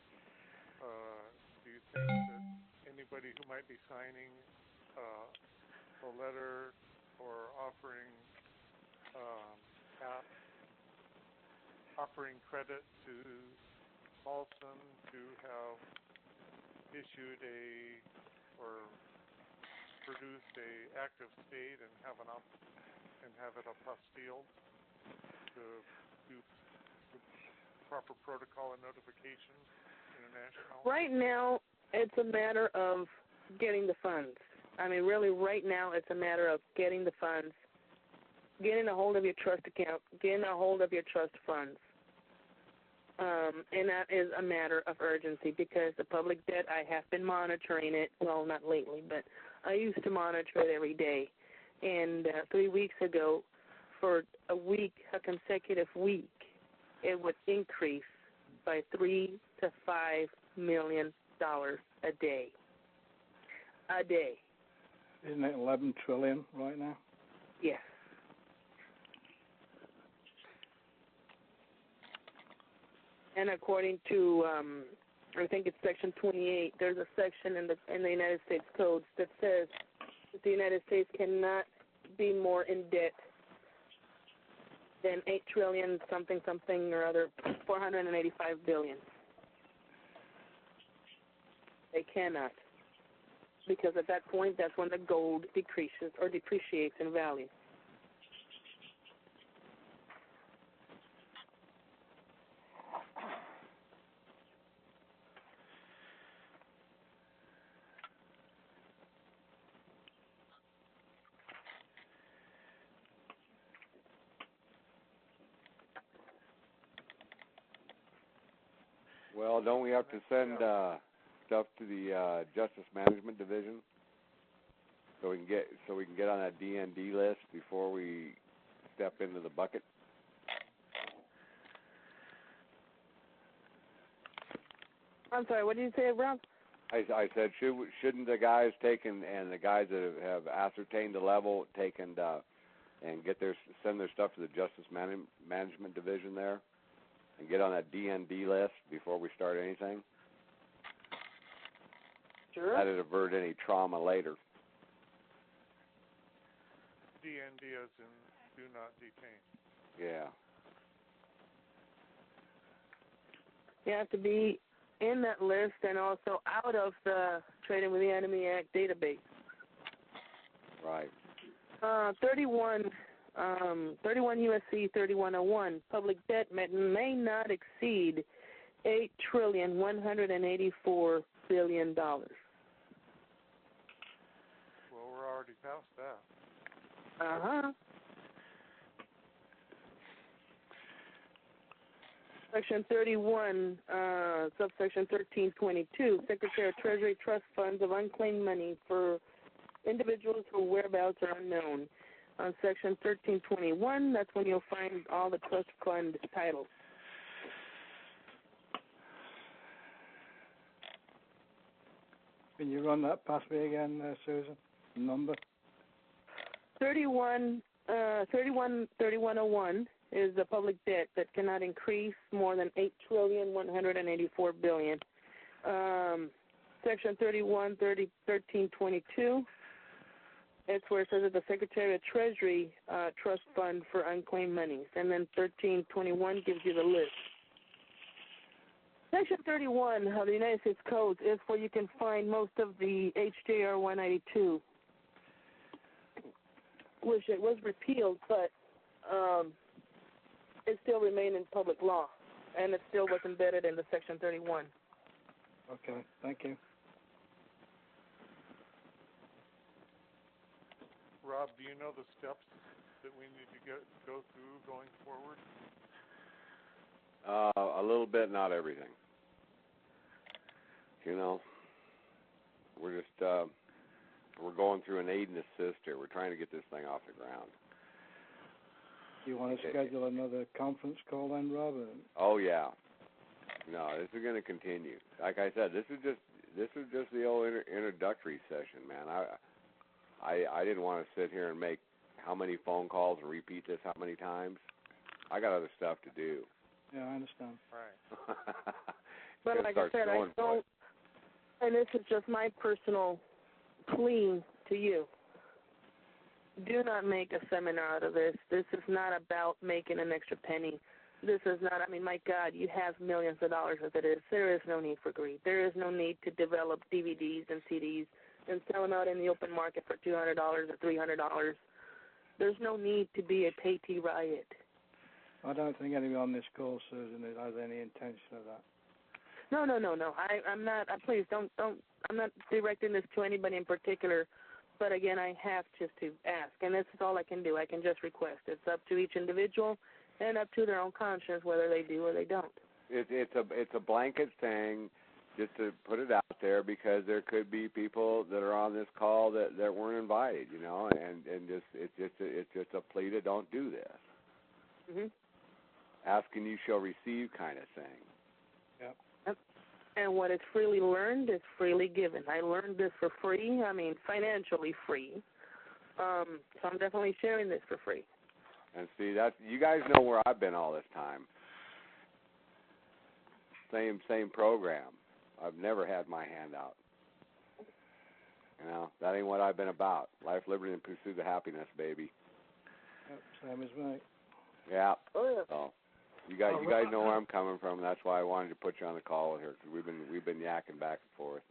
do you think that anybody who might be signing a letter or offering credit to Paulson to have issued or produced a active state and have it apostilled to do the proper protocol and notification international? Right now, it's a matter of getting the funds. I mean, really, right now, it's a matter of getting the funds, getting a hold of your trust account, getting a hold of your trust funds. And that is a matter of urgency, because the public debt, I have been monitoring it. Well, not lately, but I used to monitor it every day. And 3 weeks ago, for a consecutive week, it would increase by $3 to $5 million a day. A day. Isn't it 11 trillion right now? Yes. And according to, I think it's Section 28, there's a section in the United States Codes that says that the United States cannot be more in debt than 8 trillion something or other, 485 billion. They cannot, because at that point, that's when the gold decreases or depreciates in value. Well, don't we have to send stuff to the Justice Management Division so we can get on that DND list before we step into the bucket? I'm sorry, what did you say, Rob? I said, shouldn't the guys take and the guys that have ascertained the level take and send their stuff to the Justice Management Division there and get on that DND list before we start anything? Sure. That'd avert any trauma later. DND as in do not detain. Yeah. You have to be in that list and also out of the Trading with the Enemy Act database. Right. 31 USC 3101, public debt may not exceed $8,184 billion. Well, we're already past that. Uh-huh. Section 31, subsection 1322, Secretary of Treasury trust funds of unclaimed money for individuals whose whereabouts are unknown. On Section 1321, that's when you'll find all the trust fund titles. Can you run that past me again, Susan? Number? 3101 is the public debt that cannot increase more than $8,184 billion. Section 1322, it's where it says that the Secretary of Treasury trust fund for unclaimed monies, and then 1321 gives you the list. Section 31 of the United States Code is where you can find most of the HJR 192, which it was repealed, but it still remained in public law, and it still was embedded in the Section 31. Okay, thank you. Rob, do you know the steps that we need to go through going forward? A little bit, not everything. You know, we're just we're going through an aid and assist here. We're trying to get this thing off the ground. Do you want to schedule another conference call then, Rob? Oh yeah. No, this is going to continue. Like I said, this is just the old introductory session, man. I didn't want to sit here and make how many phone calls and repeat this how many times. I got other stuff to do. Yeah, I understand. Right. But like I said, I don't, and this is just my personal plea to you. Do not make a seminar out of this. This is not about making an extra penny. This is not, I mean, my God, you have millions of dollars as it is. There is no need for greed. There is no need to develop DVDs and CDs and sell them out in the open market for $200 or $300. There's no need to be a pay-T riot. I don't think anyone on this call, Susan, has any intention of that. No. I'm not. Please don't. I'm not directing this to anybody in particular. But again, I have just to ask, and this is all I can do. I can just request. It's up to each individual and up to their own conscience whether they do or they don't. It's a blanket thing, just to put it out there, because there could be people that are on this call that weren't invited, you know, and it's just a plea to don't do this. Mhm. Asking you shall receive kind of thing. Yep. And what is freely learned is freely given. I learned this for free. I mean, financially free. So I'm definitely sharing this for free. And see, you guys know where I've been all this time. Same program. I've never had my hand out. You know, that ain't what I've been about. Life, liberty, and pursuit of happiness, baby. Yep, Sam is right. Yeah. Oh, yeah. So, you guys know where I'm coming from. That's why I wanted to put you on the call here, because we've been yakking back and forth.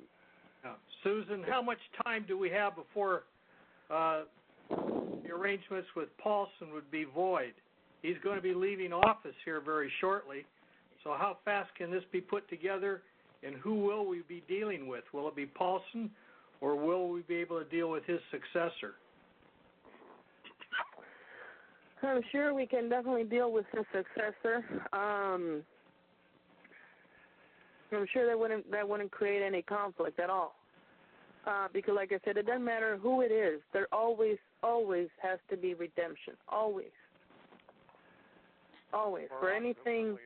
Susan, how much time do we have before the arrangements with Paulson would be void? He's going to be leaving office here very shortly. So how fast can this be put together, and who will we be dealing with? Will it be Paulson, or will we be able to deal with his successor? I'm sure we can definitely deal with his successor. I'm sure that wouldn't create any conflict at all. Because, like I said, it doesn't matter who it is. There always has to be redemption. Always. For anything,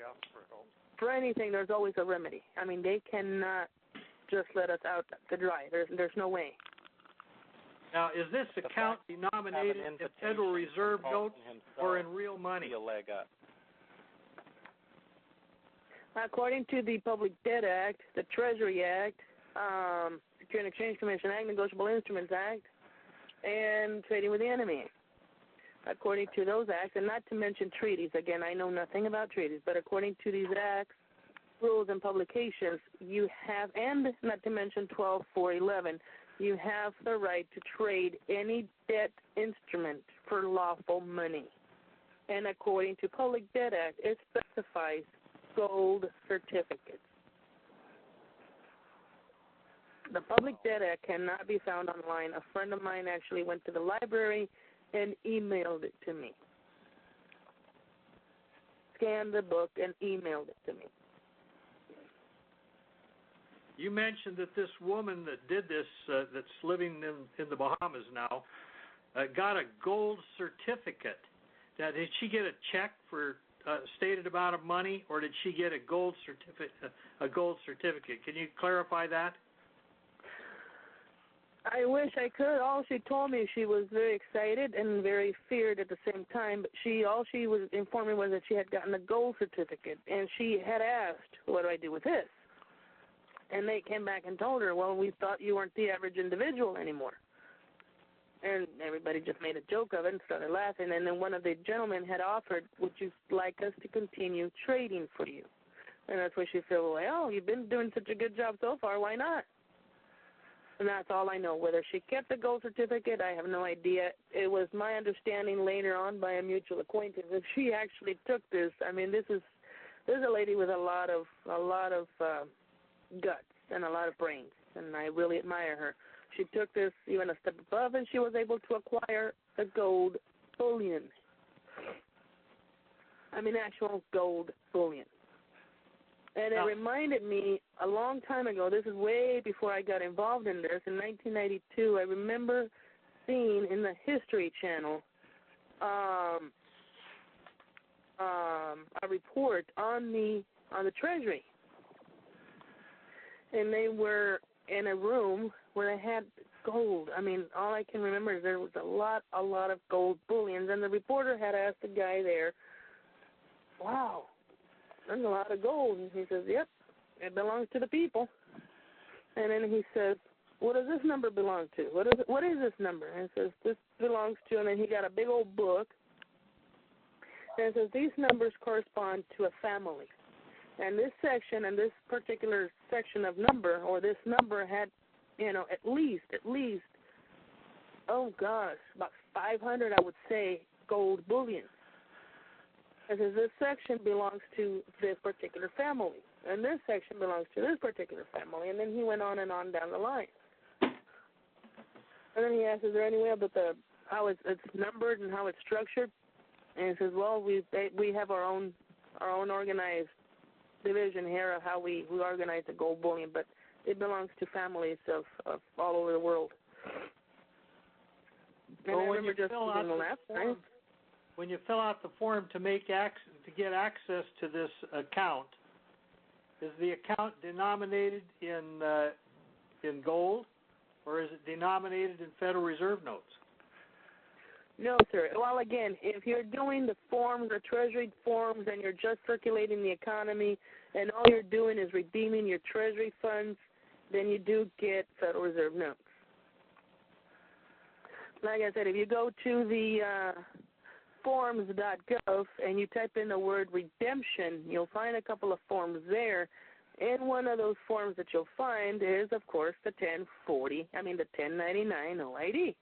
there's always a remedy. I mean, they cannot just let us out to dry. There's no way. Now, is this account denominated in Federal Reserve notes or in real money? According to the Public Debt Act, the Treasury Act, Security and Exchange Commission Act, Negotiable Instruments Act, and Trading with the Enemy. According to those acts, and not to mention treaties. Again, I know nothing about treaties, but according to these acts, rules, and publications, you have, and not to mention 12.411, you have the right to trade any debt instrument for lawful money. And according to Public Debt Act, it specifies gold certificates. The Public Debt Act cannot be found online. A friend of mine actually went to the library and emailed it to me. Scanned the book and emailed it to me. You mentioned that this woman that did this, that's living in the Bahamas now, got a gold certificate. Now, did she get a check for stated amount of money, or did she get a gold certificate? Can you clarify that? I wish I could. All she told me, she was very excited and very feared at the same time. But all she was informing was that she had gotten a gold certificate, and she had asked, "What do I do with this?" And they came back and told her, "Well, we thought you weren't the average individual anymore." And everybody just made a joke of it and started laughing. And then one of the gentlemen had offered, "Would you like us to continue trading for you?" And that's where she said, "Well, you've been doing such a good job so far. Why not?" And that's all I know. Whether she kept the gold certificate, I have no idea. It was my understanding later on by a mutual acquaintance that she actually took this. I mean, this is a lady with a lot of guts and a lot of brains, and I really admire her. She took this even a step above, and she was able to acquire a gold bullion. I mean, actual gold bullion. And it reminded me a long time ago, this is way before I got involved in this, in 1992, I remember seeing in the History Channel a report on the Treasury. And they were in a room where they had gold. I mean, all I can remember is there was a lot of gold bullions. And the reporter had asked the guy there, "Wow, there's a lot of gold." And he says, "Yep, it belongs to the people." And then he says, "What does this number belong to? What is this number?" And he says, "This belongs to," and then he got a big old book. And it says, "These numbers correspond to a family. And this section and this particular section of number, or this number had, at least, oh gosh, about 500, I would say, gold bullion. It says this section belongs to this particular family, and this section belongs to this particular family." And then he went on and on down the line. And then he asked, "Is there any way about how it's numbered and how it's structured?" And he says, "Well, we have our own organized division here of how we organize the gold bullion, but it belongs to families of all over the world." And well, I remember just when you fill out the form to get access to this account, is the account denominated in gold, or is it denominated in Federal Reserve notes? No, sir. Well, again, if you're doing the forms, the Treasury forms, and you're just circulating the economy, and all you're doing is redeeming your Treasury funds, then you do get Federal Reserve notes. like I said, if you go to the forms.gov and you type in the word redemption, you'll find a couple of forms there. And one of those forms that you'll find is, of course, the 1099 OID.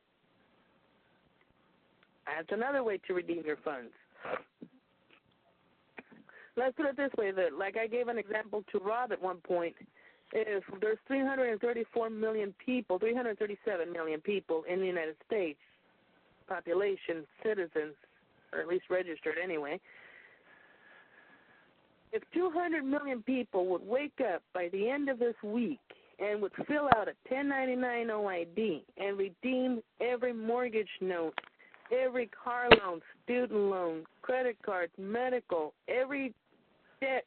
That's another way to redeem your funds. Let's put it this way, that like I gave an example to Rob at one point, if there's 337 million people in the United States, population, citizens, or at least registered anyway, if 200 million people would wake up by the end of this week and would fill out a 1099 OID and redeem every mortgage note, every car loan, student loan, credit cards, medical, every debt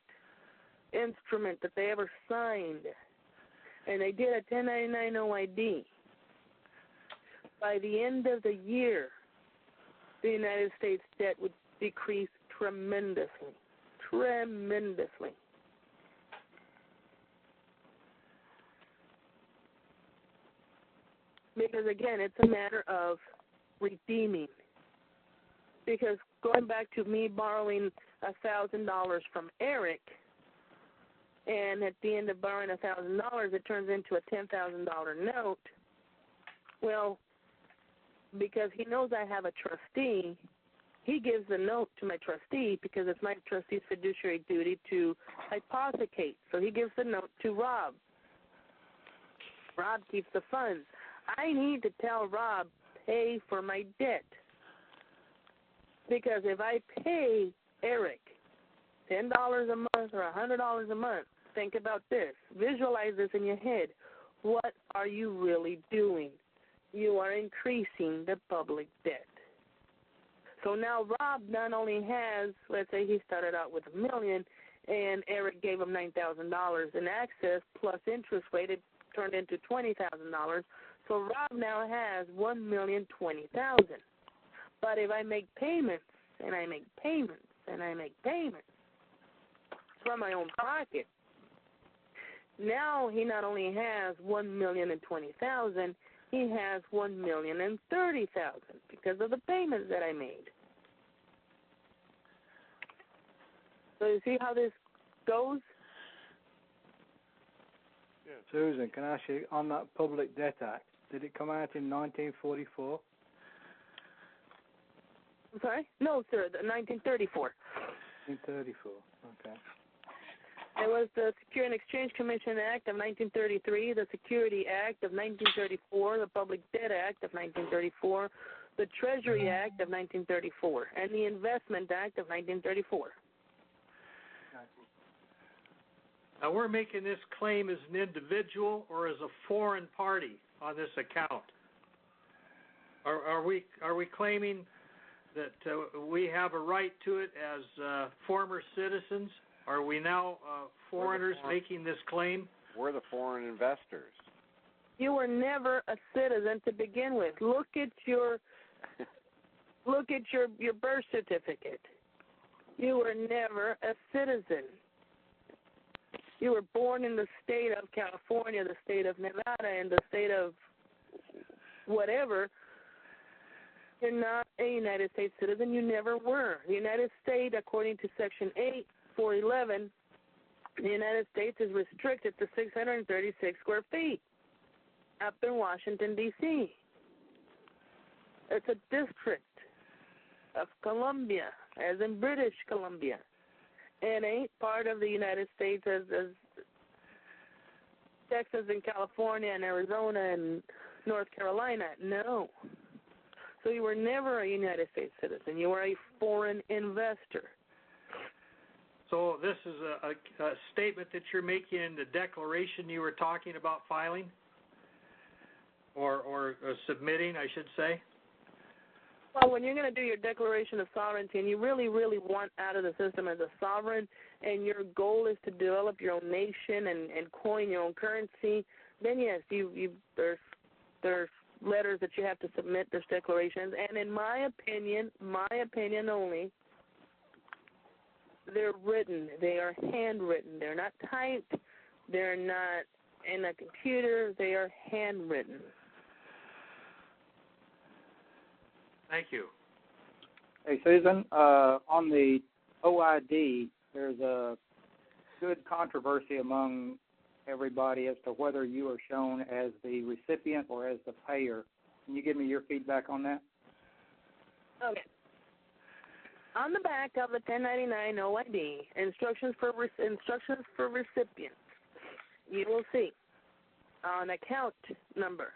instrument that they ever signed, and they did a 1099 OID, by the end of the year, the United States debt would decrease tremendously. Tremendously. Because, again, it's a matter of redeeming. Because going back to me borrowing $1,000 from Eric, and at the end of borrowing $1,000, it turns into a $10,000 note. Well, because he knows I have a trustee, he gives the note to my trustee because it's my trustee's fiduciary duty to hypothecate. So he gives the note to Rob. Rob keeps the funds. I need to tell Rob, pay for my debt. Because if I pay Eric $10 a month or $100 a month, think about this. Visualize this in your head. What are you really doing? You are increasing the public debt. So now Rob not only has, let's say he started out with $1 million and Eric gave him $9,000 in access plus interest rate, it turned into $20,000. So Rob now has $1,020,000. But if I make payments and I make payments and I make payments from my own pocket, now he not only has $1,020,000, he has $1,030,000 because of the payments that I made. So you see how this goes? Yeah. Susan, can I ask you, on that Public Debt Act, did it come out in 1944? I'm sorry? No, sir, 1934. 1934, okay. It was the Security and Exchange Commission Act of 1933, the Security Act of 1934, the Public Debt Act of 1934, the Treasury Act of 1934, and the Investment Act of 1934. Now, we're making this claim as an individual or as a foreign party on this account. Are we claiming that we have a right to it as former citizens? Are we now foreigners making this claim? We're the foreign investors. You were never a citizen to begin with. Look at your birth certificate. You were never a citizen. You were born in the state of California, the state of Nevada, and the state of whatever. You're not a United States citizen. You never were. The United States, according to Section 8.411, the United States is restricted to 636 square feet up in Washington, D.C. It's a district of Columbia, as in British Columbia. It ain't part of the United States as Texas and California and Arizona and North Carolina. No. So you were never a United States citizen. You were a foreign investor. So this is a statement that you're making in the declaration you were talking about filing? Or submitting, I should say? Well, when you're going to do your declaration of sovereignty and you really, really want out of the system as a sovereign and your goal is to develop your own nation and coin your own currency, then yes, there's letters that you have to submit, there's declarations, and in my opinion only, they're written. They are handwritten. They're not typed. They're not in a computer. They are handwritten. Thank you. Hey, Susan, on the OID, there's a good controversy among everybody as to whether you are shown as the recipient or as the payer. Can you give me your feedback on that? Okay. On the back of the 1099 OID, instructions for recipients, you will see an account number.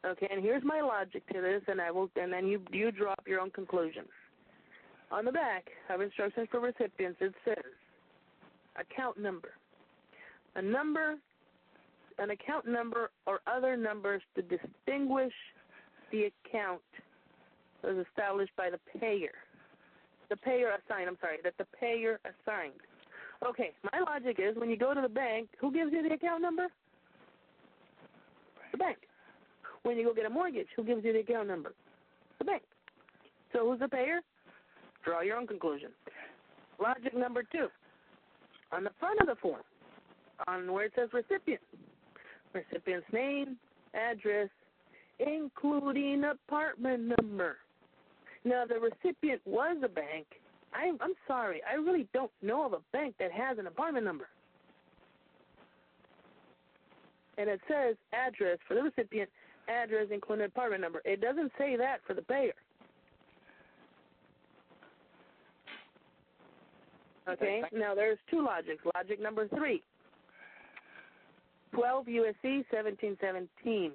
Okay, and here's my logic to this, and then you draw up your own conclusions. On the back of instructions for recipients, it says account number. An account number or other numbers to distinguish the account was established by the payer. The payer assigned. Okay, my logic is when you go to the bank, who gives you the account number? The bank. When you go get a mortgage, who gives you the account number? The bank. So who's the payer? Draw your own conclusion. Logic number 2. On the front of the form, on where it says recipient, recipient's name, address, including apartment number. Now, the recipient was a bank. I'm sorry, I really don't know of a bank that has an apartment number. And it says address for the recipient, address including apartment number. It doesn't say that for the payer. Okay, now there's 2 logics. Logic number 3, 12 U.S.C. 1717,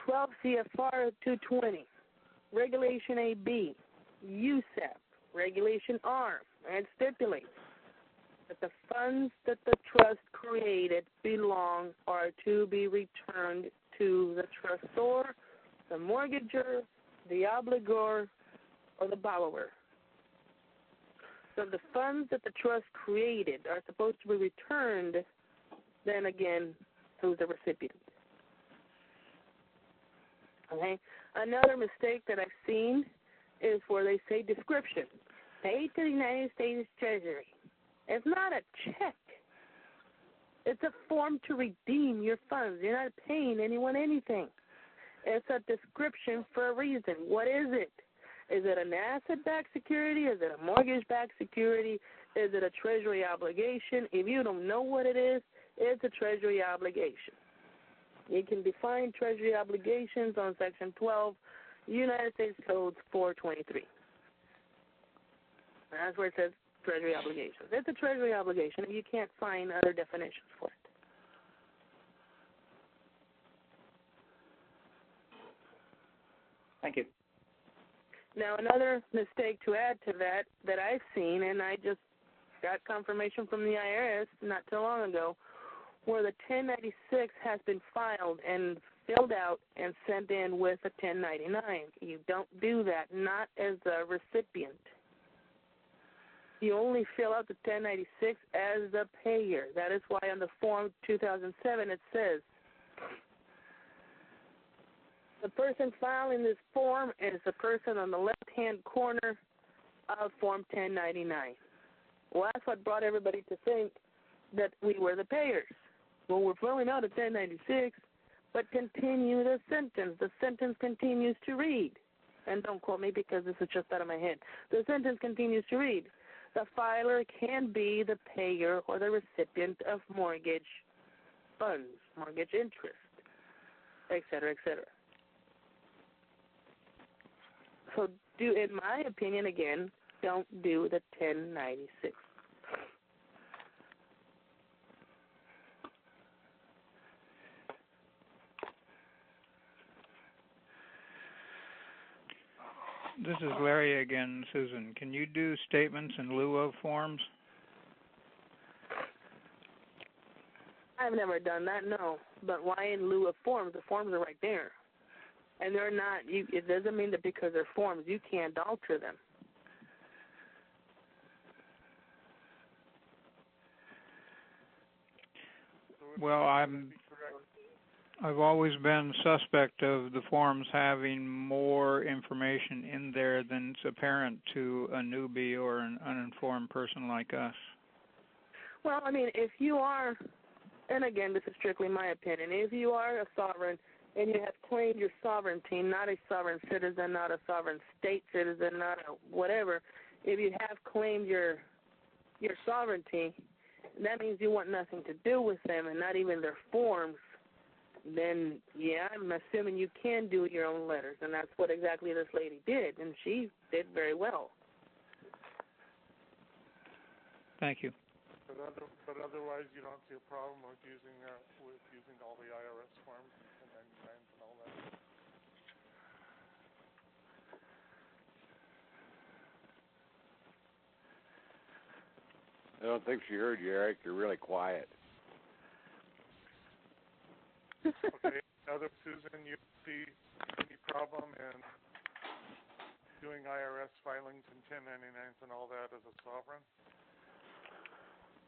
12 CFR 220, Regulation AB, USAP, Regulation R, and stipulates that the funds that the trust created belong or are to be returned to the trustor, the mortgagor, the obligor, or the borrower. So if the funds that the trust created are supposed to be returned, then again, who's the recipient? Okay. Another mistake that I've seen is where they say description, paid to the United States Treasury. It's not a check. It's a form to redeem your funds. You're not paying anyone anything. It's a description for a reason. What is it? Is it an asset-backed security? Is it a mortgage-backed security? Is it a treasury obligation? If you don't know what it is, it's a treasury obligation. You can define treasury obligations on Section 12, United States Code 423. That's where it says treasury obligations. It's a treasury obligation if you can't find other definitions for it. Thank you. Now, another mistake to add to that I've seen, and I just got confirmation from the IRS not too long ago, where the 1096 has been filed and filled out and sent in with a 1099. You don't do that, not as a recipient. You only fill out the 1096 as the payer. That is why on the Form 2007 it says, the person filing this form is the person on the left-hand corner of Form 1099. Well, that's what brought everybody to think that we were the payers. Well, we're filling out a 1096, but continue the sentence. The sentence continues to read. And don't quote me because this is just out of my head. The sentence continues to read. The filer can be the payer or the recipient of mortgage funds, mortgage interest, et cetera, et cetera. So in my opinion, again, don't do the 1096. This is Larry again, Susan. Can you do statements in lieu of forms? I've never done that, no. But why in lieu of forms? The forms are right there. And they're not, it doesn't mean that because they're forms, you can't alter them. Well, I've always been suspect of the forms having more information in there than is apparent to a newbie or an uninformed person like us. Well, I mean, if you are, and again, this is strictly my opinion, if you are a sovereign and you have claimed your sovereignty, not a sovereign citizen, not a sovereign state citizen, not a whatever, if you have claimed your sovereignty, that means you want nothing to do with them and not even their forms, then, yeah, I'm assuming you can do your own letters, and that's what exactly this lady did, and she did very well. Thank you. But otherwise, you don't see a problem with using all the IRS forms and 1099s and all that. I don't think she heard you, Eric. You're really quiet. Okay. Other Susan, you see any problem in doing IRS filings and 1099s and all that as a sovereign?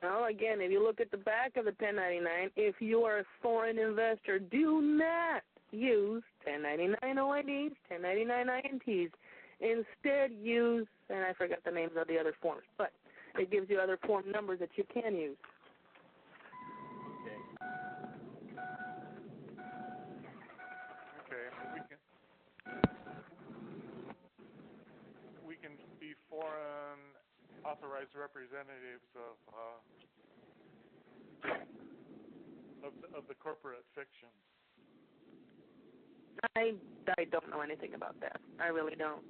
Well, again, if you look at the back of the 1099, if you are a foreign investor, do not use 1099 OIDs, 1099 INTs. Instead, use, and I forgot the names of the other forms, but it gives you other form numbers that you can use. Okay, we can be foreign authorized representatives of the corporate fiction. I don't know anything about that. I really don't.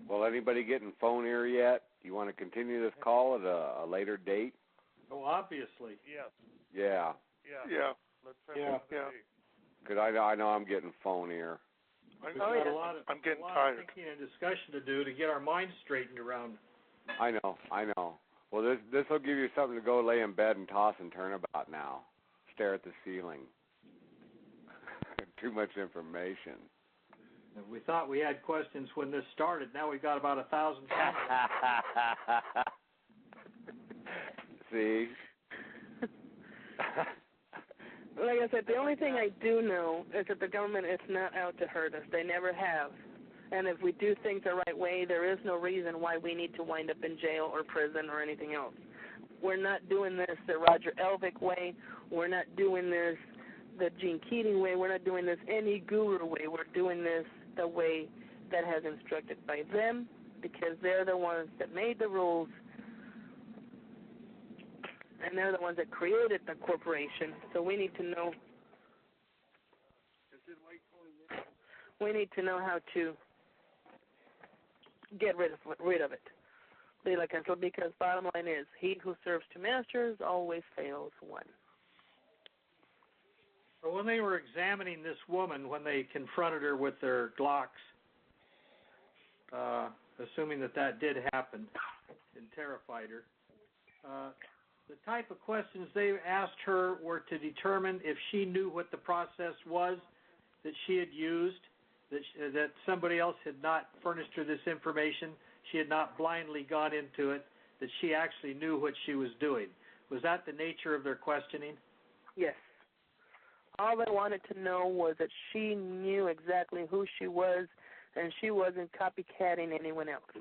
Well, anybody getting phone here yet? You want to continue this call at a later date? Oh, obviously. Yes. Yeah. Yeah. Let's have another date. Because I know I'm getting phone here. I'm getting tired. Thinking and discussion to do to get our minds straightened around. I know. Well, this will give you something to go lay in bed and toss and turn about now. Stare at the ceiling. Too much information. We thought we had questions when this started. Now we've got about 1,000 See? Like I said, the only thing I do know is that the government is not out to hurt us. They never have. And if we do things the right way, there is no reason why we need to wind up in jail or prison or anything else. We're not doing this the Roger Elvick way. We're not doing this the Gene Keating way. We're not doing this any guru way. We're doing this the way that has instructed by them, because they're the ones that made the rules, and they're the ones that created the corporation. So we need to know. We need to know how to get rid of it. Because bottom line is, he who serves two masters always fails one. Well, when they were examining this woman, when they confronted her with their Glocks, assuming that did happen and terrified her, the type of questions they asked her were to determine if she knew what the process was that she had used, that somebody else had not furnished her this information, she had not blindly gone into it, that she actually knew what she was doing. Was that the nature of their questioning? Yes. All they wanted to know was that she knew exactly who she was, and she wasn't copycatting anyone else.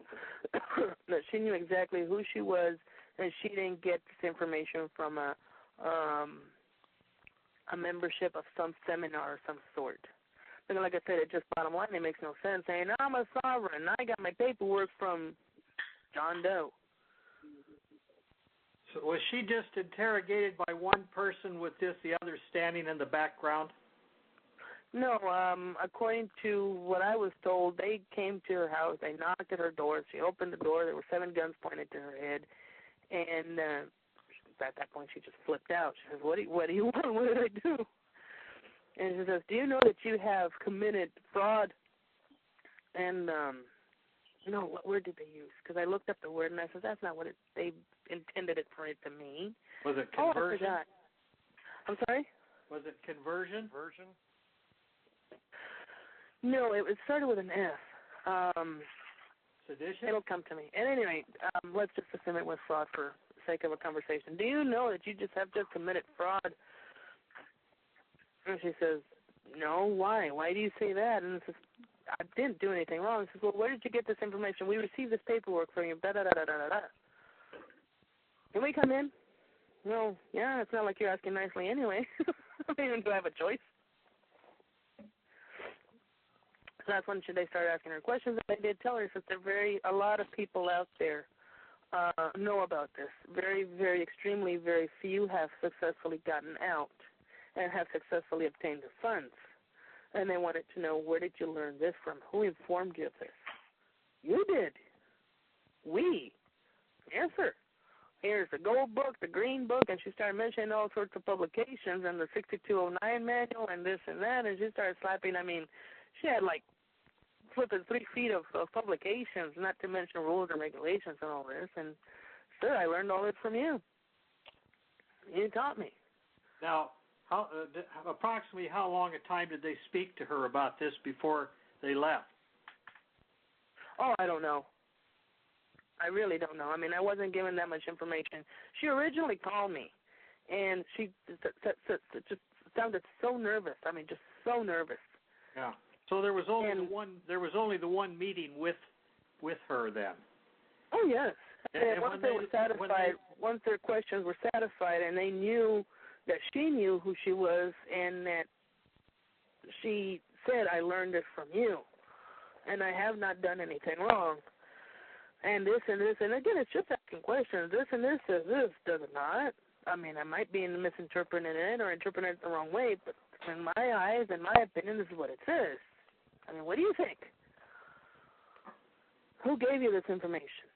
That she knew exactly who she was, and she didn't get this information from a membership of some seminar of some sort. But like I said, it just bottom line, it makes no sense saying, I'm a sovereign, I got my paperwork from John Doe. So was she just interrogated by one person with just the other standing in the background? No, according to what I was told, they came to her house, they knocked at her door, she opened the door, there were 7 guns pointed to her head, and at that point she just flipped out. She says, what do you want? What did I do? And she says, do you know that you have committed fraud? And, no, what word did they use? Because I looked up the word, and I said, that's not what they intended it for it to mean. Was it conversion? Oh, I forgot. I'm sorry? Was it conversion? No, it started with an S. Sedition? It'll come to me. At any rate, let's just assume it was fraud for the sake of a conversation. Do you know that you have just committed fraud? And she says, no, why? Why do you say that? And I didn't do anything wrong. He says, well, where did you get this information? We received this paperwork from you, da-da-da-da-da-da. Can we come in? No, yeah, it's not like you're asking nicely anyway. I mean, do I have a choice? So that's when they started asking her questions, and I did tell her that a lot of people out there know about this. Very, very, extremely, very few have successfully gotten out and have successfully obtained the funds. And they wanted to know, where did you learn this from? Who informed you of this? You did. We. Yes, sir. Here's the gold book, the green book, and she started mentioning all sorts of publications and the 6209 manual and this and that, and she started slapping. I mean, she had like flipping 3 feet of publications, not to mention rules and regulations and all this. And, sir, I learned all this from you. You taught me. Now, approximately how long a time did they speak to her about this before they left? Oh, I don't know. I really don't know. I mean, I wasn't given that much information. She originally called me, and she just sounded so nervous. I mean, just so nervous. Yeah. So there was only the one meeting with her then. Oh yes. And once they were satisfied, once their questions were satisfied, and they knew that she knew who she was, and that she said, "I learned this from you, and I have not done anything wrong." And this and this, and again, it's just asking questions. This and this says this, does it not? I mean, I might be misinterpreting it or interpreting it the wrong way, but in my eyes, in my opinion, this is what it says. I mean, what do you think? Who gave you this information?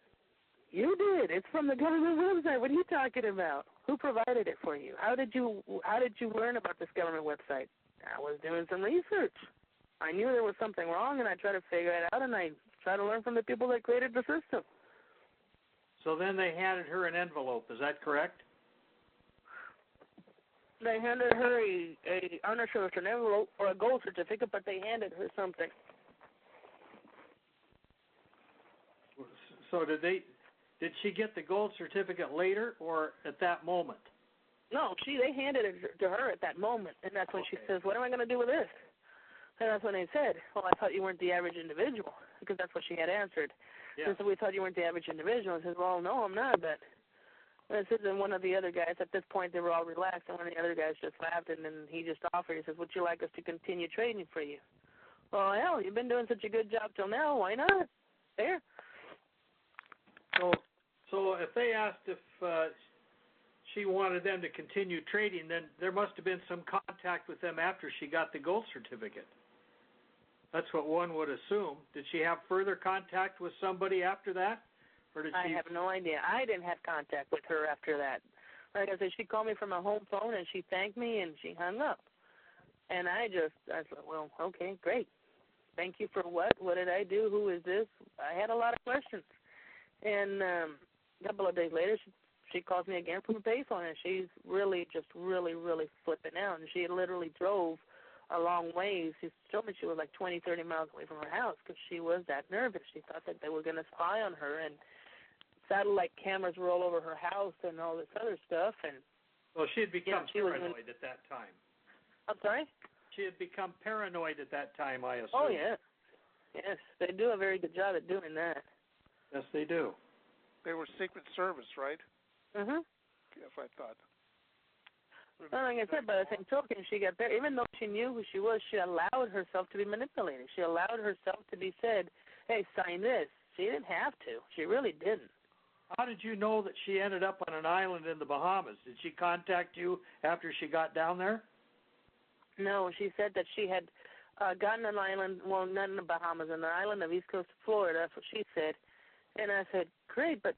You did. It's from the government website. What are you talking about? Who provided it for you? How did you learn about this government website? I was doing some research. I knew there was something wrong, and I tried to figure it out, and I tried to learn from the people that created the system. So then they handed her an envelope. Is that correct? They handed her I'm not sure if it's an envelope or a gold certificate, but they handed her something. So did she get the gold certificate later or at that moment? No, they handed it to her at that moment, and that's when she says, "What am I going to do with this?" And that's when they said, "Well, I thought you weren't the average individual," because that's what she had answered. Yeah. And so we thought you weren't the average individual. I said, "Well, no, I'm not." But and then one of the other guys, at this point, they were all relaxed, and one of the other guys just laughed, and then he just offered. He says, "Would you like us to continue trading for you?" Well, hell, you've been doing such a good job till now. Why not? There. So if they asked if she wanted them to continue trading, then there must have been some contact with them after she got the gold certificate. That's what one would assume. Did she have further contact with somebody after that? Or did I have no idea. I didn't have contact with her after that. Like I said, she called me from a home phone, and she thanked me, and she hung up. And I said, well, okay, great. Thank you for what? What did I do? Who is this? I had a lot of questions. And a couple of days later, she calls me again from a payphone, and she's really flipping out. And she literally drove a long ways. She told me she was like 20, 30 miles away from her house because she was that nervous. She thought that they were going to spy on her, and satellite cameras were all over her house and all this other stuff. And well, she had become paranoid at that time. I'm sorry? She had become paranoid at that time, I assume. Oh, yeah. Yes, they do a very good job at doing that. Yes, they do. They were Secret Service, right? Mm-hmm. Yes, I thought. Well, like I said, by the same token, she got there. Even though she knew who she was, she allowed herself to be manipulated. She allowed herself to be said, hey, sign this. She didn't have to. She really didn't. How did you know that she ended up on an island in the Bahamas? Did she contact you after she got down there? No, she said that she had gotten an island, well, not in the Bahamas, on the island of East Coast of Florida. That's what she said. And I said, great, but,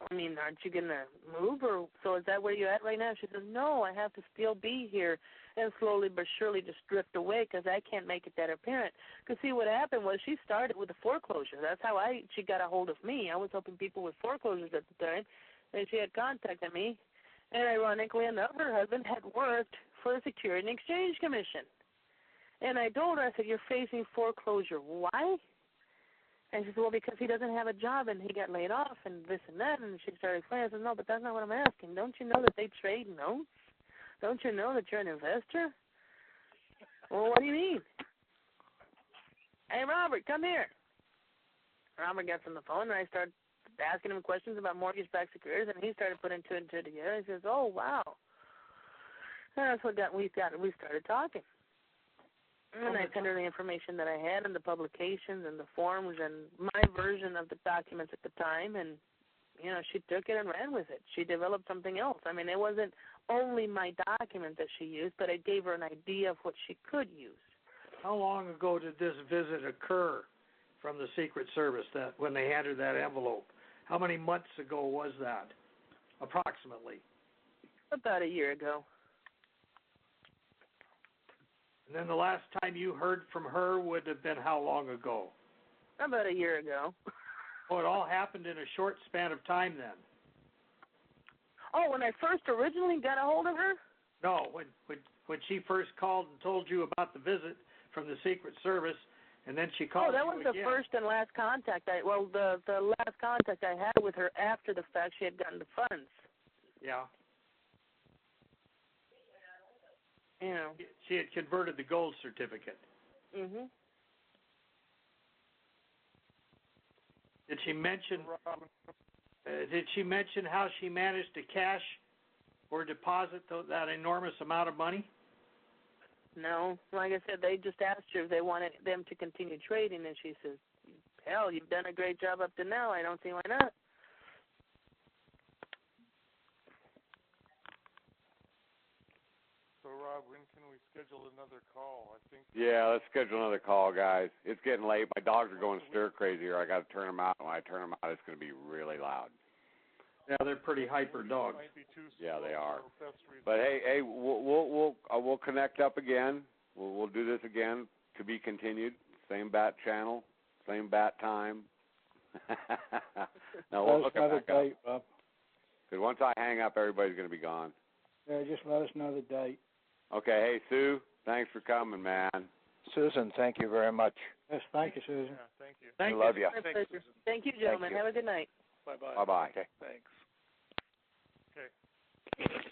I mean, aren't you going to move? Or so is that where you're at right now? She says, no, I have to still be here and slowly but surely just drift away because I can't make it that apparent. Because, see, what happened was she started with a foreclosure. That's how she got a hold of me. I was helping people with foreclosures at the time, and she had contacted me. And ironically enough, her husband had worked for the Security and Exchange Commission. And I told her, I said, you're facing foreclosure. Why? And she said, well, because he doesn't have a job and he got laid off and this and that. And she started explaining. I said, no, but that's not what I'm asking. Don't you know that they trade notes? Don't you know that you're an investor? Well, what do you mean? hey, Robert, come here. Robert gets on the phone, and I started asking him questions about mortgage-backed securities, and he started putting two and two together. He says, oh, wow. And that's what we started talking. And I sent her the information that I had and the publications and the forms and my version of the documents at the time, and, you know, she took it and ran with it. She developed something else. I mean, it wasn't only my document that she used, but I gave her an idea of what she could use. How long ago did this visit occur from the Secret Service, that when they handed that envelope? How many months ago was that, approximately? About a year ago. And then the last time you heard from her would have been how long ago? About a year ago. Oh, it all happened in a short span of time then? Oh, when I first originally got a hold of her? No, when she first called and told you about the visit from the Secret Service, and then she called you again. Oh, that was the first and last contact. The last contact I had with her after the fact, she had gotten the funds. Yeah. You know. She had converted the gold certificate. Mhm. Did she mention how she managed to cash or deposit that enormous amount of money? No. Like I said, they just asked her if they wanted them to continue trading, and she says, hell, you've done a great job up to now. I don't see why not. So, Rob, when can we schedule another call? I think. Yeah, let's schedule another call, guys. It's getting late. My dogs are going stir crazy here. I got to turn them out. When I turn them out, it's going to be really loud. Yeah, they're pretty hyper dogs. Yeah, they are. But hey, we'll connect up again. We'll do this again, to be continued. Same bat channel, same bat time. No, we'll hook it back date, up. Because once I hang up, everybody's going to be gone. Yeah, just let us know the date. Okay, hey, Sue, thanks for coming, man. Susan, thank you very much. Yes, thank you, Susan. Yeah, thank you. Thank love you. My pleasure. Thank you, gentlemen. Thank you. Have a good night. Bye-bye. Bye-bye. Okay. Thanks. Okay.